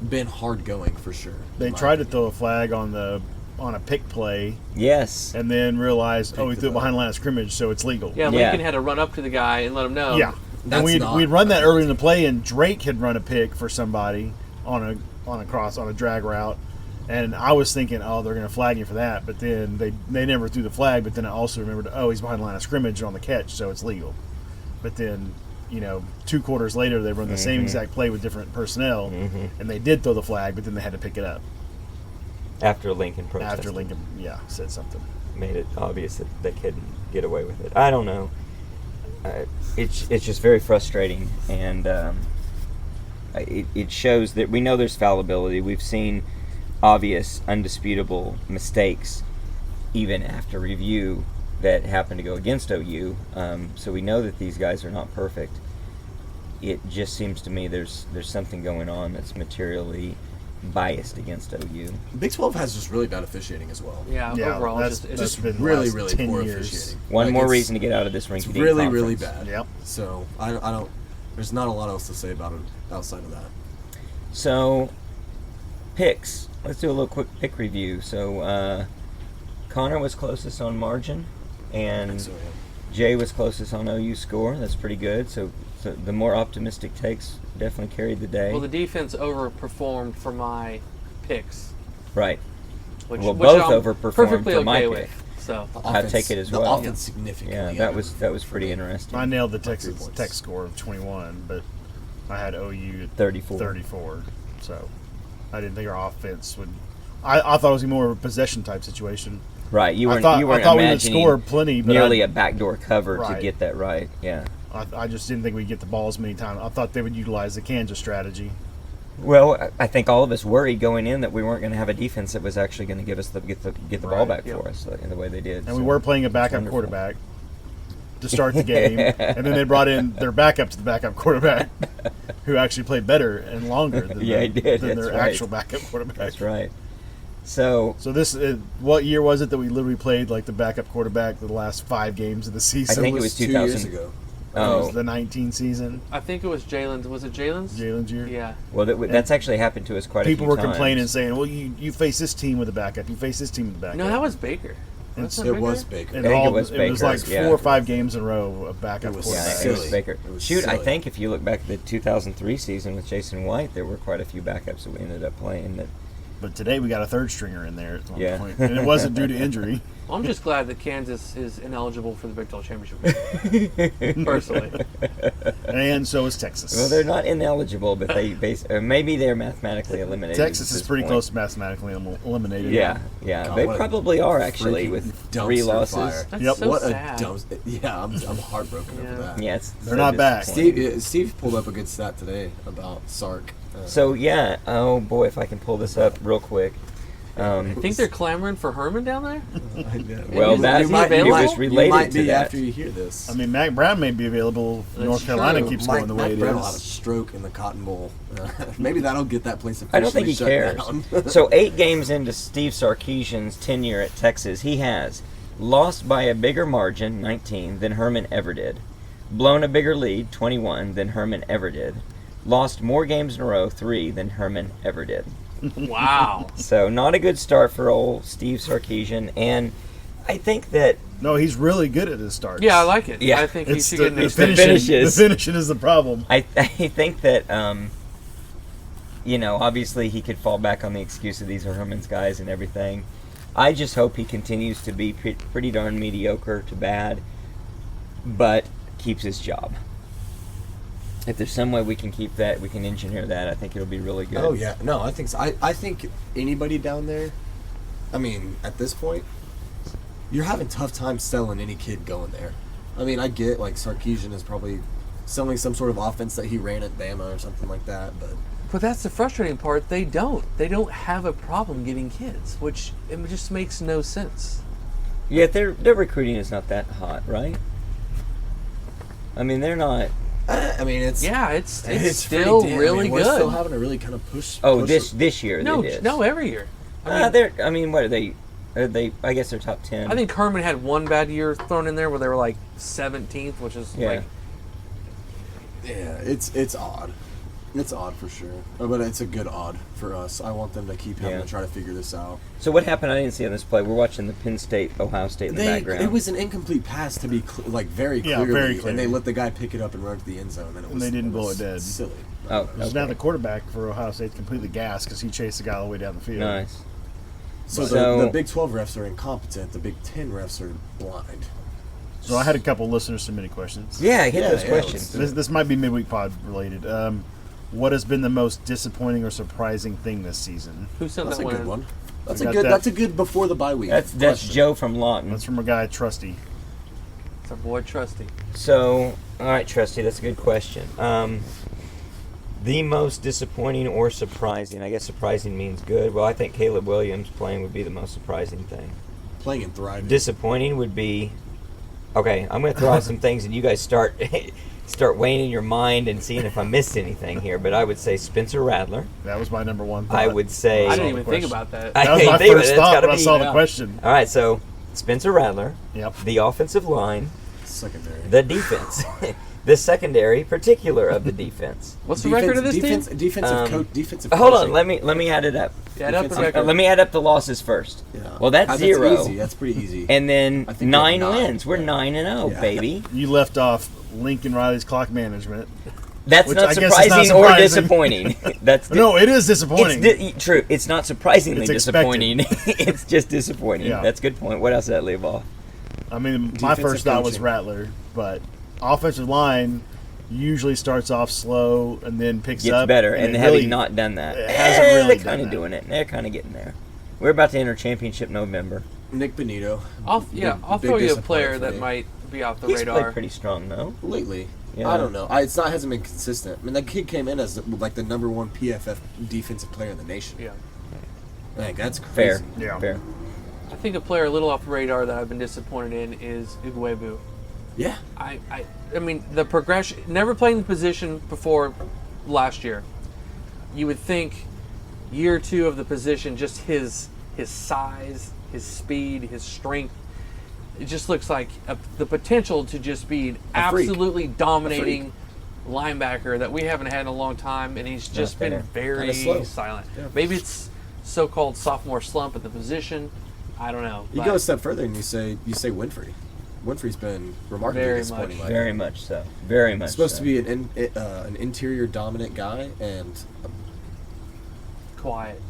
Speaker 2: been hard going for sure.
Speaker 4: They tried to throw a flag on a pick play,
Speaker 1: Yes.
Speaker 4: and then realized, we
Speaker 2: the
Speaker 4: threw it
Speaker 2: ball.
Speaker 4: behind the line of scrimmage, so it's legal.
Speaker 3: Yeah,
Speaker 1: Yeah.
Speaker 3: Lincoln had to run up to the guy and let him know.
Speaker 4: Yeah.
Speaker 2: That's
Speaker 4: And we'd run that early in the play, and Drake had run a pick for somebody on a drag route, and I was thinking, they're going to flag you for that, but then they never threw the flag. But then I also remembered, he's behind the line of scrimmage on the catch, so it's legal. But then, 2 quarters later, they run the same exact play with different personnel, and they did throw the flag, but then they had to pick it up
Speaker 1: After Lincoln protested.
Speaker 4: after Lincoln, said something.
Speaker 1: Made it obvious that they couldn't get away with it. I don't know. It's just very frustrating, and it shows that we know there's fallibility. We've seen obvious, undisputable mistakes even after review that happen to go against OU. So we know that these guys are not perfect. It just seems to me there's something going on that's materially biased against OU.
Speaker 2: Big 12 has just really bad officiating as well.
Speaker 3: Yeah,
Speaker 4: Yeah,
Speaker 3: overall,
Speaker 4: that's-
Speaker 3: it's
Speaker 2: Just
Speaker 4: been the
Speaker 2: really,
Speaker 4: last
Speaker 2: really
Speaker 4: 10
Speaker 2: poor
Speaker 4: years.
Speaker 2: officiating.
Speaker 1: One
Speaker 2: Like,
Speaker 1: more
Speaker 2: it's-
Speaker 1: reason to get out of this
Speaker 2: It's
Speaker 1: rinky-dink
Speaker 2: really,
Speaker 1: conference.
Speaker 2: really bad.
Speaker 4: Yep.
Speaker 2: So I don't. There's not a lot else to say about it outside of that.
Speaker 1: So, picks. Let's do a little quick pick review. So, Connor was closest on margin, and
Speaker 2: So, yeah.
Speaker 1: Jay was closest on OU score. That's pretty good. So the more optimistic takes definitely carried the day.
Speaker 3: well, the defense overperformed for my picks,
Speaker 1: Right.
Speaker 3: which,
Speaker 1: Well,
Speaker 3: which
Speaker 1: both
Speaker 3: I'm
Speaker 1: overperformed
Speaker 3: perfectly
Speaker 1: for my
Speaker 3: okay
Speaker 1: pick.
Speaker 3: with. So
Speaker 2: The
Speaker 1: I'd take it as
Speaker 2: the
Speaker 1: well.
Speaker 2: offense significantly.
Speaker 1: Yeah, that was pretty interesting.
Speaker 4: I nailed the
Speaker 2: By 3
Speaker 4: Texas
Speaker 2: points.
Speaker 4: Tech score of 21, but I had OU at
Speaker 1: 34.
Speaker 4: 34, so I didn't think our offense would. I thought it was more of a possession type situation.
Speaker 1: Right. You
Speaker 4: I
Speaker 1: weren't
Speaker 4: thought
Speaker 1: you weren't
Speaker 4: we would
Speaker 1: imagining
Speaker 4: score plenty, but
Speaker 1: nearly a backdoor cover to
Speaker 4: Right.
Speaker 1: get that right. Yeah.
Speaker 4: I just didn't think we'd get the ball as many times. I thought they would utilize the Kansas strategy.
Speaker 1: Well, I think all of us worried going in that we weren't going to have a defense that was actually going to give us get the ball
Speaker 4: Right,
Speaker 1: back
Speaker 3: yeah.
Speaker 1: for us in the way they did.
Speaker 4: And
Speaker 1: So
Speaker 4: we were playing a backup
Speaker 1: wonderful.
Speaker 4: quarterback to start the game, and then they brought in their backup to the backup quarterback, who actually played better and longer than,
Speaker 1: Yeah, he did.
Speaker 4: than their
Speaker 1: That's right.
Speaker 4: actual backup quarterback.
Speaker 1: That's right. So
Speaker 4: So this, what year was it that we literally played like the backup quarterback the last 5 games of the season?
Speaker 1: I think it was
Speaker 2: 2 years ago.
Speaker 1: Oh.
Speaker 4: It was the 19 season,
Speaker 3: I think it was Jalen's. Was it Jalen's?
Speaker 4: Jalen's year.
Speaker 3: Yeah.
Speaker 1: Well, that's actually happened to us quite a few
Speaker 4: People were
Speaker 1: times.
Speaker 4: complaining, saying, "Well, you face this team with a backup. You face this team with a backup."
Speaker 3: No, that was Baker.
Speaker 4: It's-
Speaker 3: Wasn't
Speaker 2: It
Speaker 3: Baker?
Speaker 2: was Baker.
Speaker 4: And
Speaker 1: I think
Speaker 4: all,
Speaker 1: it was
Speaker 4: it was
Speaker 1: Baker,
Speaker 4: like
Speaker 1: yeah.
Speaker 4: 4 or 5 games in a row of backup
Speaker 2: It was
Speaker 1: Yeah,
Speaker 4: quarterbacks.
Speaker 1: it was
Speaker 2: silly.
Speaker 1: Baker.
Speaker 2: It was
Speaker 1: Shoot, I
Speaker 2: silly.
Speaker 1: think if you look back at the 2003 season with Jason White, there were quite a few backups that we ended up playing. That
Speaker 4: But today we got a third stringer in there at one
Speaker 1: Yeah.
Speaker 4: point, and it wasn't due to injury.
Speaker 3: Well, I'm just glad that Kansas is ineligible for the Big 12 championship. Personally.
Speaker 4: And so is Texas.
Speaker 1: well, they're not ineligible, but or maybe they're mathematically eliminated.
Speaker 4: Texas
Speaker 1: at
Speaker 4: is
Speaker 1: this
Speaker 4: pretty
Speaker 1: point.
Speaker 4: close to mathematically eliminated.
Speaker 1: Yeah,
Speaker 2: God,
Speaker 1: they
Speaker 2: what a
Speaker 1: probably are actually
Speaker 2: freaking
Speaker 1: with
Speaker 2: dumpster
Speaker 1: 3 losses.
Speaker 2: fire.
Speaker 3: That's
Speaker 4: Yep.
Speaker 3: so
Speaker 2: What
Speaker 3: sad.
Speaker 2: a dumb. Yeah, I'm heartbroken
Speaker 3: Yeah.
Speaker 2: over that.
Speaker 1: Yeah, it's
Speaker 4: They're not back.
Speaker 1: disappointing.
Speaker 2: Steve pulled up a good stat today about Sark.
Speaker 1: So yeah, oh boy, if I can pull this up real quick.
Speaker 3: I think they're clamoring for Herman down there.
Speaker 1: Well,
Speaker 3: Is
Speaker 1: that
Speaker 3: he available?
Speaker 1: it was related
Speaker 2: you might
Speaker 1: to
Speaker 2: be
Speaker 1: that.
Speaker 2: after you hear this.
Speaker 4: I mean, Mac Brown may be available. If
Speaker 3: That's
Speaker 4: North Carolina
Speaker 3: true.
Speaker 4: keeps going the way it
Speaker 2: Brown will have a
Speaker 4: is.
Speaker 2: stroke in the Cotton Bowl. Maybe that'll get that place officially
Speaker 1: I don't think he
Speaker 2: shut
Speaker 1: cares.
Speaker 2: down.
Speaker 1: So 8 games into Steve Sarkisian's tenure at Texas, he has lost by a bigger margin, 19, than Herman ever did. Blown a bigger lead, 21, than Herman ever did. Lost more games in a row, 3, than Herman ever did.
Speaker 3: Wow.
Speaker 1: So not a good start for old Steve Sarkisian, and I think that
Speaker 4: No, he's really good at his starts.
Speaker 3: Yeah, I like it.
Speaker 1: Yeah.
Speaker 3: I think he
Speaker 4: It's
Speaker 3: should
Speaker 4: the,
Speaker 3: get in
Speaker 4: the
Speaker 3: there.
Speaker 1: It's the
Speaker 4: finishing.
Speaker 1: finishes.
Speaker 4: The finishing is the problem.
Speaker 1: I think that obviously he could fall back on the excuse of these are Herman's guys and everything. I just hope he continues to be pretty darn mediocre to bad, but keeps his job. If there's some way we can keep that, we can engineer that, I think it'll be really good.
Speaker 2: Oh yeah, no, I think so. I think anybody down there, I mean, at this point, you're having tough time selling any kid going there. I mean, I get like Sarkisian is probably selling some sort of offense that he ran at Bama or something like that,
Speaker 3: But that's the frustrating part. They don't have a problem getting kids, which it just makes no sense.
Speaker 1: Yeah, their recruiting is not that hot, right? I mean, they're not.
Speaker 2: I mean, it's
Speaker 3: It's
Speaker 2: pretty
Speaker 3: still
Speaker 2: damn-
Speaker 3: really
Speaker 2: We're still
Speaker 3: good.
Speaker 2: having to really kind of push.
Speaker 1: Oh,
Speaker 2: push
Speaker 1: this year
Speaker 3: No,
Speaker 1: they did.
Speaker 3: no, every year. I mean,
Speaker 1: What are they? Are they? I guess they're top 10.
Speaker 3: I think Herman had one bad year thrown in there where they were like 17th, which is
Speaker 1: Yeah.
Speaker 3: like
Speaker 2: Yeah, it's odd. It's odd for sure, but it's a good odd for us. I want them to keep having
Speaker 1: Yeah.
Speaker 2: to try to figure this out.
Speaker 1: So what happened? I didn't see on this play. We're watching the Penn State, Ohio State in the background.
Speaker 2: It was an incomplete pass to be very
Speaker 4: Yeah,
Speaker 2: clearly,
Speaker 4: very
Speaker 2: and
Speaker 4: clearly.
Speaker 2: they let the guy pick it up and run to the end zone, and it
Speaker 4: And
Speaker 2: was
Speaker 4: they didn't
Speaker 2: it
Speaker 4: blow
Speaker 2: was
Speaker 4: it dead.
Speaker 2: Silly.
Speaker 1: Oh,
Speaker 4: Because now the quarterback for Ohio State's completely gassed because he chased the guy all the way down the field.
Speaker 1: nice.
Speaker 2: So,
Speaker 1: So-
Speaker 2: the Big 12 refs are incompetent. The Big 10 refs are blind.
Speaker 4: So I had a couple listeners submitting questions.
Speaker 1: Yeah, get those
Speaker 2: yeah,
Speaker 1: questions.
Speaker 4: This might be midweek pod related. What has been the most disappointing or surprising thing this season?
Speaker 3: who sent
Speaker 2: That's
Speaker 3: that
Speaker 2: a
Speaker 3: one
Speaker 2: good
Speaker 3: in?
Speaker 2: one. That's
Speaker 4: I
Speaker 2: a
Speaker 4: got
Speaker 2: good.
Speaker 4: that.
Speaker 2: That's a good before the bye week.
Speaker 1: That's
Speaker 2: question.
Speaker 1: Joe from Lawton.
Speaker 4: That's from a guy Trusty.
Speaker 3: It's our boy Trusty.
Speaker 1: So, all right, Trusty, that's a good question. The most disappointing or surprising? I guess surprising means good. Well, I think Caleb Williams playing would be the most surprising thing.
Speaker 2: playing and thriving.
Speaker 1: Disappointing would be. Okay, I'm going to throw out some things, and you guys start weighing in your mind and seeing if I missed anything here. But I would say Spencer Rattler.
Speaker 4: That was my number one thought.
Speaker 1: I would say.
Speaker 3: I
Speaker 4: saw
Speaker 3: didn't
Speaker 4: the
Speaker 3: even think
Speaker 4: question.
Speaker 3: about that.
Speaker 1: I
Speaker 4: That was
Speaker 1: didn't
Speaker 4: my
Speaker 1: think of it.
Speaker 4: first
Speaker 1: It's
Speaker 4: thought
Speaker 1: gotta
Speaker 4: when I
Speaker 1: be-
Speaker 4: saw the
Speaker 3: yeah.
Speaker 4: question.
Speaker 1: All right, so Spencer Rattler,
Speaker 4: Yep.
Speaker 1: the offensive line,
Speaker 2: Secondary.
Speaker 1: the defense, the secondary particular of the defense.
Speaker 3: What's the record of this
Speaker 2: defense,
Speaker 3: team?
Speaker 2: Defensive.
Speaker 1: Hold on,
Speaker 2: coaching.
Speaker 1: let me add it up.
Speaker 3: Yeah, up the
Speaker 2: defensive-
Speaker 3: record.
Speaker 1: Let me add up the losses first.
Speaker 2: Yeah.
Speaker 1: Well, that's 0.
Speaker 2: Easy. That's pretty easy.
Speaker 1: And then
Speaker 2: I think
Speaker 1: 9
Speaker 2: we have 9.
Speaker 1: wins. We're 9-0,
Speaker 2: Yeah.
Speaker 1: baby.
Speaker 4: You left off Lincoln Riley's clock management.
Speaker 1: That's
Speaker 4: Which
Speaker 1: not
Speaker 4: I guess is not
Speaker 1: surprising or
Speaker 4: surprising.
Speaker 1: disappointing. That's
Speaker 4: No, it is disappointing.
Speaker 1: true. It's not surprisingly
Speaker 4: It's expected.
Speaker 1: disappointing. It's just disappointing.
Speaker 4: Yeah.
Speaker 1: That's a good point. What else did that leave off?
Speaker 4: I mean, my
Speaker 2: Defensive
Speaker 4: first thought was
Speaker 2: coaching.
Speaker 4: Rattler, but offensive line usually starts off slow and then picks
Speaker 1: Gets
Speaker 4: up.
Speaker 1: better, and
Speaker 4: it
Speaker 1: having
Speaker 4: really-
Speaker 1: not done that,
Speaker 4: it hasn't really
Speaker 1: they're
Speaker 4: done
Speaker 1: kind of
Speaker 4: that.
Speaker 1: doing it. They're kind of getting there. We're about to enter championship November.
Speaker 2: Nick Benito.
Speaker 3: I'll
Speaker 2: Big
Speaker 3: throw you a
Speaker 2: disappointment
Speaker 3: player
Speaker 2: for
Speaker 3: that
Speaker 2: me.
Speaker 3: might be off the
Speaker 1: He's
Speaker 3: radar.
Speaker 1: played pretty strong, though.
Speaker 2: Lately.
Speaker 1: Yeah.
Speaker 2: I don't know. Hasn't been consistent. I mean, that kid came in as like the number 1 PFF defensive player in the nation.
Speaker 3: Yeah.
Speaker 2: Like that's
Speaker 1: Fair.
Speaker 2: crazy.
Speaker 4: Yeah.
Speaker 1: Fair.
Speaker 3: I think a player a little off the radar that I've been disappointed in is Ugwebu.
Speaker 2: Yeah.
Speaker 3: I mean, the progression, never playing the position before last year. You would think year 2 of the position, just his size, his speed, his strength, it just looks like the potential to just be an absolutely dominating linebacker that we haven't had in a long time, and he's just been very silent.
Speaker 2: Yeah.
Speaker 3: Maybe it's so-called sophomore slump at the position. I don't know.
Speaker 2: You go a step further and you say Winfrey. Winfrey's been remarkably
Speaker 3: Very
Speaker 2: disappointing.
Speaker 3: much.
Speaker 1: Very much so. Very much.
Speaker 2: Supposed
Speaker 1: so.
Speaker 2: to be an interior dominant guy and
Speaker 3: quiet.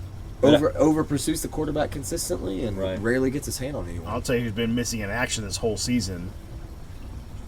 Speaker 2: over pursues the quarterback consistently and
Speaker 1: Right.
Speaker 2: rarely gets his hand on anyone.
Speaker 4: I'll tell you who's been missing in action this whole season.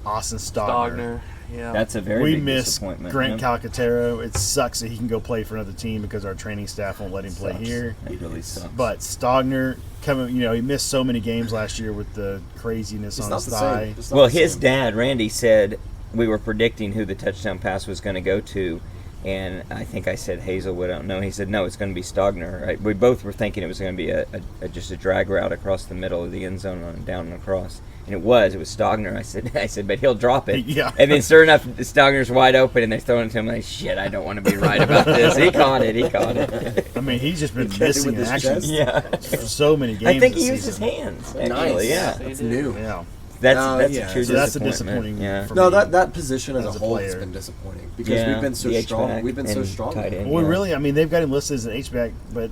Speaker 4: Austin
Speaker 3: Stogner. Yeah.
Speaker 1: That's a very
Speaker 4: We
Speaker 1: big
Speaker 4: miss
Speaker 1: disappointment.
Speaker 4: Grant
Speaker 1: yeah.
Speaker 4: Calcaterra. It sucks that he can go play for another team because our training staff won't let him play
Speaker 1: Sucks.
Speaker 4: here.
Speaker 1: It really sucks.
Speaker 4: But Stogner he missed so many games last year with the craziness
Speaker 2: It's
Speaker 4: on
Speaker 2: not
Speaker 4: his
Speaker 2: the
Speaker 4: thigh.
Speaker 2: same. It's not
Speaker 1: well,
Speaker 2: the
Speaker 1: his
Speaker 2: same.
Speaker 1: dad, Randy, said we were predicting who the touchdown pass was going to go to, and I think I said Hazelwood. I don't know. He said no, it's going to be Stogner. We both were thinking it was going to be just a drag route across the middle of the end zone and down and across, and it was Stogner. I said, but he'll drop it.
Speaker 4: Yeah.
Speaker 1: And then sure enough, Stogner's wide open, and they're throwing it to him like, shit, I don't want to be right about this. He caught it.
Speaker 4: I mean, he's just been
Speaker 2: Catch it
Speaker 4: missing
Speaker 2: with
Speaker 4: in
Speaker 2: his
Speaker 4: action
Speaker 2: chest?
Speaker 1: Yeah.
Speaker 4: for so many games.
Speaker 1: I think
Speaker 4: this
Speaker 1: he used his
Speaker 4: season.
Speaker 1: hands.
Speaker 2: Nice.
Speaker 1: Actually, yeah.
Speaker 2: That's
Speaker 3: He did.
Speaker 2: new.
Speaker 4: Yeah.
Speaker 1: That's
Speaker 2: Yeah,
Speaker 1: a true
Speaker 4: So that's a
Speaker 1: disappointment.
Speaker 4: disappointing.
Speaker 1: Yeah.
Speaker 4: For
Speaker 2: No,
Speaker 4: me.
Speaker 2: that position as a
Speaker 4: as a
Speaker 2: whole has
Speaker 4: player.
Speaker 2: been disappointing because
Speaker 1: Yeah,
Speaker 2: we've been so
Speaker 1: the
Speaker 2: strong.
Speaker 1: H-back
Speaker 2: We've been so
Speaker 1: and
Speaker 2: strong.
Speaker 1: tight end.
Speaker 4: Well,
Speaker 1: Yeah.
Speaker 4: really, I mean, they've got him listed as an H-back, but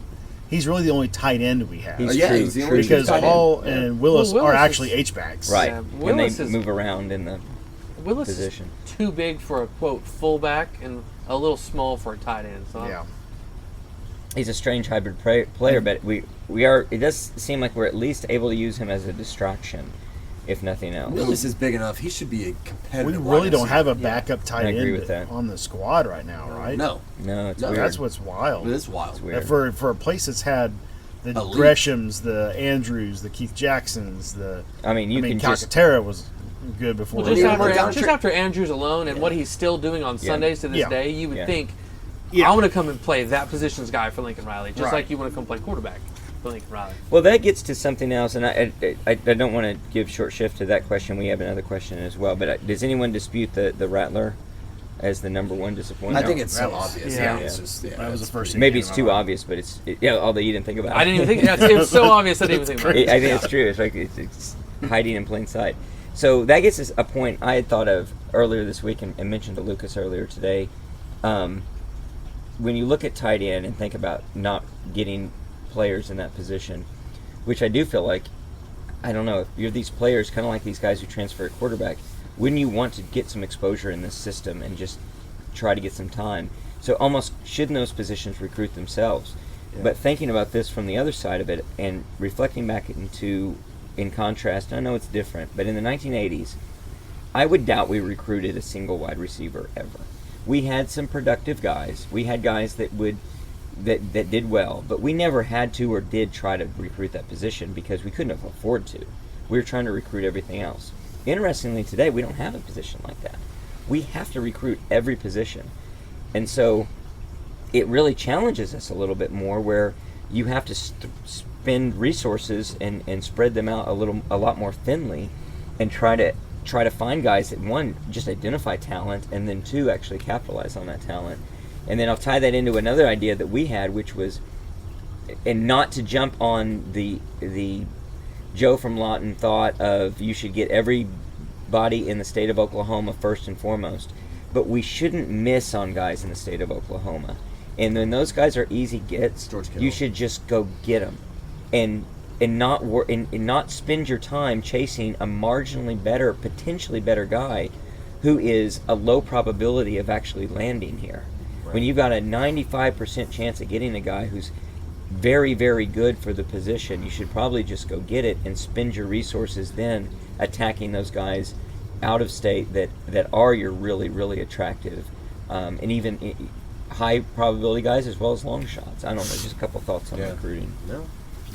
Speaker 4: he's really the only tight end we have.
Speaker 1: He's
Speaker 2: yeah,
Speaker 1: true,
Speaker 2: he's the
Speaker 1: true.
Speaker 2: only
Speaker 4: because
Speaker 2: tight end.
Speaker 4: Hall
Speaker 2: Yeah.
Speaker 4: and Willis,
Speaker 3: Well,
Speaker 4: are
Speaker 3: Willis
Speaker 4: actually
Speaker 3: is-
Speaker 4: H-backs.
Speaker 1: Right.
Speaker 3: Yeah,
Speaker 1: When they
Speaker 3: Willis is-
Speaker 1: move around in the
Speaker 3: Willis
Speaker 1: position.
Speaker 3: is too big for a quote fullback and a little small for a tight end. So
Speaker 4: Yeah.
Speaker 1: he's a strange hybrid player, but we are. It does seem like we're at least able to use him as a distraction, if nothing else.
Speaker 2: Willis is big enough. He should be a
Speaker 4: We
Speaker 2: competitive.
Speaker 4: really
Speaker 2: wide
Speaker 4: don't have a
Speaker 2: receiver.
Speaker 4: backup tight
Speaker 1: I agree
Speaker 4: end
Speaker 1: with that.
Speaker 4: on the squad right now, right?
Speaker 2: No,
Speaker 1: No, it's
Speaker 2: No,
Speaker 1: weird.
Speaker 4: That's what's wild.
Speaker 2: it is wild.
Speaker 1: It's weird.
Speaker 4: For a place that's had the
Speaker 2: Elite.
Speaker 4: Greshams, the Andrews, the Keith Jacksons,
Speaker 1: I mean, you can just
Speaker 4: Calcaterra was good before.
Speaker 3: Well, just
Speaker 2: Yeah,
Speaker 3: after,
Speaker 2: we're down
Speaker 3: just
Speaker 2: to-
Speaker 3: after Andrews alone and what he's still doing on Sundays to this
Speaker 4: Yeah.
Speaker 3: day, you would
Speaker 1: Yeah.
Speaker 3: think,
Speaker 4: Yeah.
Speaker 3: I want to come and play that position's guy for Lincoln Riley, just
Speaker 4: Right.
Speaker 3: like you want to come play quarterback for Lincoln Riley.
Speaker 1: Well, that gets to something else, and I don't want to give short shift to that question. We have another question as well. But does anyone dispute the Rattler as the number one disappointment?
Speaker 2: I think it's so
Speaker 4: That was-
Speaker 2: obvious.
Speaker 3: yeah.
Speaker 2: It's just
Speaker 4: That was the
Speaker 2: it's
Speaker 4: first thing.
Speaker 1: Maybe
Speaker 4: that
Speaker 1: it's
Speaker 4: came
Speaker 1: too
Speaker 4: to my mind.
Speaker 1: obvious, but yeah. Although you didn't think about it,
Speaker 3: I didn't even think. Yeah, it was so obvious I didn't even think about it.
Speaker 1: I think it's true. It's like it's hiding in plain sight. So that gets us a point I had thought of earlier this week and mentioned to Lucas earlier today. When you look at tight end and think about not getting players in that position, which I do feel like, I don't know, if you're these players, kind of like these guys who transfer at quarterback, wouldn't you want to get some exposure in this system and just try to get some time? So almost shouldn't those positions recruit themselves?
Speaker 2: Yeah.
Speaker 1: But thinking about this from the other side of it and reflecting back in contrast, I know it's different, but in the 1980s, I would doubt we recruited a single wide receiver ever. We had some productive guys. We had guys that did well, but we never had to or did try to recruit that position because we couldn't afford to. We were trying to recruit everything else. Interestingly, today we don't have a position like that. We have to recruit every position. And so it really challenges us a little bit more where you have to spend resources and spread them out a lot more thinly and try to find guys that, one, just identify talent, and then two, actually capitalize on that talent. And then I'll tie that into another idea that we had, which was, and not to jump on the Joe from Lawton thought of you should get everybody in the state of Oklahoma first and foremost, but we shouldn't miss on guys in the state of Oklahoma. And when those guys are easy gets,
Speaker 2: George Kittle.
Speaker 1: you should just go get them, and not spend your time chasing a marginally better, potentially better guy who is a low probability of actually landing here. When you've got a 95% chance of getting a guy who's very, very good for the position, you should probably just go get it and spend your resources then attacking those guys out of state that are your really, really attractive and even high probability guys as well as long shots. I don't know, just a couple thoughts on recruiting.
Speaker 2: No.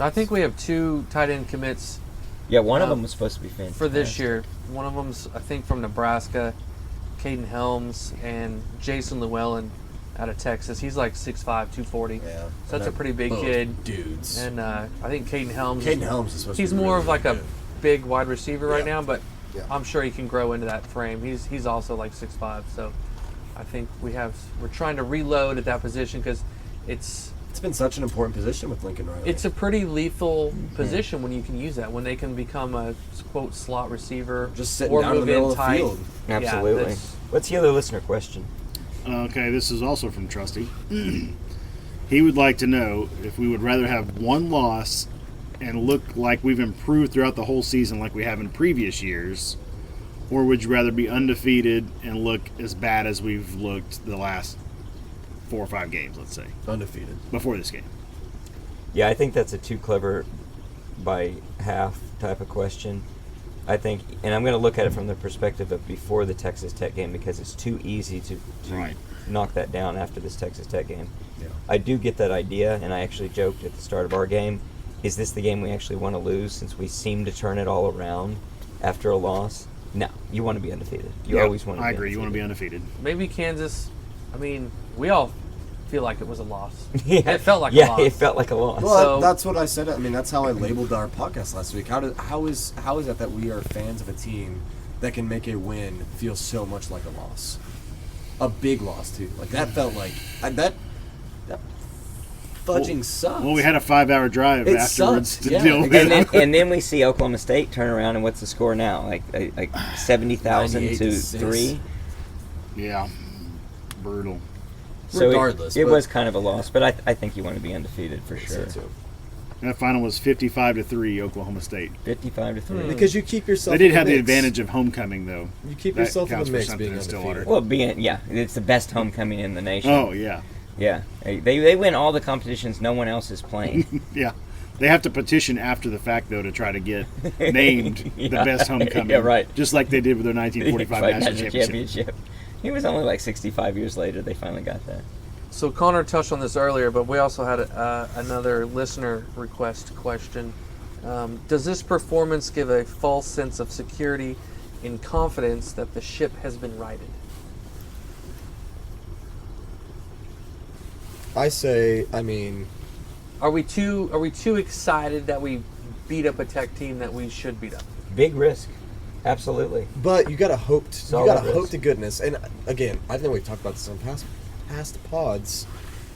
Speaker 3: I think we have two tight end commits
Speaker 1: Yeah, one of them was supposed to be fantastic.
Speaker 3: for this year. One of them's, I think, from Nebraska, Caden Helms, and Jason Llewellyn out of Texas. He's like 6'5", 240.
Speaker 2: Yeah.
Speaker 3: So that's a pretty big
Speaker 2: Both
Speaker 3: kid.
Speaker 2: dudes.
Speaker 3: And I think Caden Helms.
Speaker 2: Caden Helms is supposed to
Speaker 3: He's
Speaker 2: be
Speaker 3: more
Speaker 2: really,
Speaker 3: of like
Speaker 2: really
Speaker 3: a big wide receiver right
Speaker 2: Yeah.
Speaker 3: now, but
Speaker 2: Yeah.
Speaker 3: I'm sure he can grow into that frame. He's also like 6'5", so I think we're trying to reload at that position because
Speaker 2: It's been such an important position with Lincoln Riley.
Speaker 3: It's a pretty lethal position when you can use that, when they can become a, quote, slot receiver.
Speaker 2: Just sitting
Speaker 3: or
Speaker 2: down in the
Speaker 3: move
Speaker 2: middle of the
Speaker 3: tight.
Speaker 2: field.
Speaker 1: Absolutely.
Speaker 3: that's-
Speaker 1: What's the other listener question?
Speaker 4: Okay, this is also from Trusty. He would like to know if we would rather have one loss and look like we've improved throughout the whole season like we have in previous years, or would you rather be undefeated and look as bad as we've looked the last 4 or 5 games, let's say,
Speaker 2: Undefeated.
Speaker 4: before this game?
Speaker 1: Yeah, I think that's a too clever by half type of question. I think, and I'm going to look at it from the perspective of before the Texas Tech game because it's too easy to
Speaker 4: Right.
Speaker 1: knock that down after this Texas Tech game.
Speaker 2: Yeah.
Speaker 1: I do get that idea, and I actually joked at the start of our game, is this the game we actually want to lose since we seem to turn it all around after a loss? No, you want to be undefeated. You
Speaker 4: Yeah,
Speaker 1: always want to be
Speaker 4: I agree.
Speaker 1: undefeated.
Speaker 4: You want to be undefeated.
Speaker 3: Maybe Kansas, I mean, we all feel like it was a loss.
Speaker 1: Yeah.
Speaker 3: It felt like a
Speaker 1: yeah,
Speaker 3: loss.
Speaker 1: it felt like a loss.
Speaker 2: Well,
Speaker 3: So-
Speaker 2: that's what I said. I mean, that's how I labeled our podcast last week. How is it that we are fans of a team that can make a win feel so much like a loss, a big loss too? Like that felt like that fudging sucks.
Speaker 4: Well, we had a 5-hour drive
Speaker 2: It
Speaker 4: afterwards
Speaker 2: sucked,
Speaker 4: to
Speaker 2: yeah.
Speaker 4: deal with
Speaker 1: and
Speaker 4: it.
Speaker 1: then we see Oklahoma State turn around, and what's the score now? Like 70,000
Speaker 2: 98
Speaker 1: to
Speaker 2: to 6.
Speaker 1: 3.
Speaker 4: Yeah, brutal.
Speaker 1: So
Speaker 2: Regardless,
Speaker 1: it
Speaker 2: but-
Speaker 1: was kind of a loss, but I think you want to be undefeated for sure.
Speaker 4: That final was 55-3, Oklahoma State.
Speaker 1: 55 to 3.
Speaker 2: Because you keep yourself.
Speaker 4: They did
Speaker 2: in
Speaker 4: have the
Speaker 2: mix.
Speaker 4: advantage of homecoming, though.
Speaker 2: You keep
Speaker 4: That
Speaker 2: yourself in
Speaker 4: counts
Speaker 2: the
Speaker 4: for
Speaker 2: mix
Speaker 4: something
Speaker 2: being
Speaker 4: in Stillwater.
Speaker 2: undefeated.
Speaker 1: Well, it's the best homecoming in the nation.
Speaker 4: Oh, yeah.
Speaker 1: Yeah, they win all the competitions no one else is playing.
Speaker 4: Yeah. They have to petition after the fact, though, to try to get named the
Speaker 1: Yeah.
Speaker 4: best homecoming.
Speaker 1: Yeah, right.
Speaker 4: Just like they did with their 1945
Speaker 1: Right,
Speaker 4: national championship.
Speaker 1: He was only like 65 years later they finally got that.
Speaker 3: So Connor touched on this earlier, but we also had another listener request question. Does this performance give a false sense of security and confidence that the ship has been righted?
Speaker 2: I mean,
Speaker 3: Are we too excited that we beat up a Tech team that we should beat up?
Speaker 1: Big risk. Absolutely.
Speaker 2: but you gotta hope. You
Speaker 1: Solid
Speaker 2: gotta
Speaker 1: risk.
Speaker 2: hope to goodness. And again, I think we've talked about this on past pods.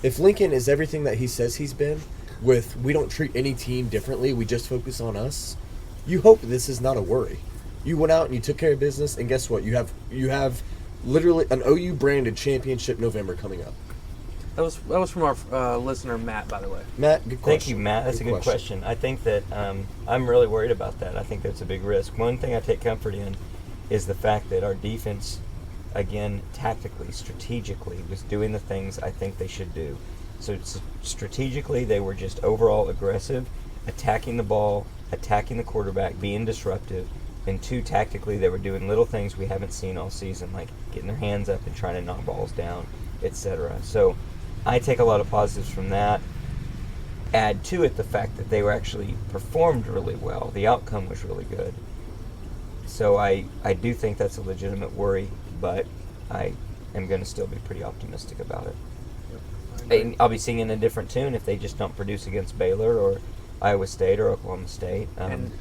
Speaker 2: If Lincoln is everything that he says he's been, with we don't treat any team differently, we just focus on us. You hope this is not a worry. You went out and you took care of business, and guess what? You have literally an OU branded championship November coming up.
Speaker 3: That was from our listener Matt, by the way.
Speaker 2: Matt, good question.
Speaker 1: Thank you, Matt. That's a good question. I think that I'm really worried about that. I think that's a big risk. One thing I take comfort in is the fact that our defense, again, tactically, strategically, was doing the things I think they should do. So strategically, they were just overall aggressive, attacking the ball, attacking the quarterback, being disruptive. And 2, tactically, they were doing little things we haven't seen all season, like getting their hands up and trying to knock balls down, etc. So I take a lot of positives from that. Add to it the fact that they were actually performed really well. The outcome was really good. So I do think that's a legitimate worry, but I am going to still be pretty optimistic about it. And I'll be singing a different tune if they just don't produce against Baylor or Iowa State or Oklahoma State.
Speaker 3: And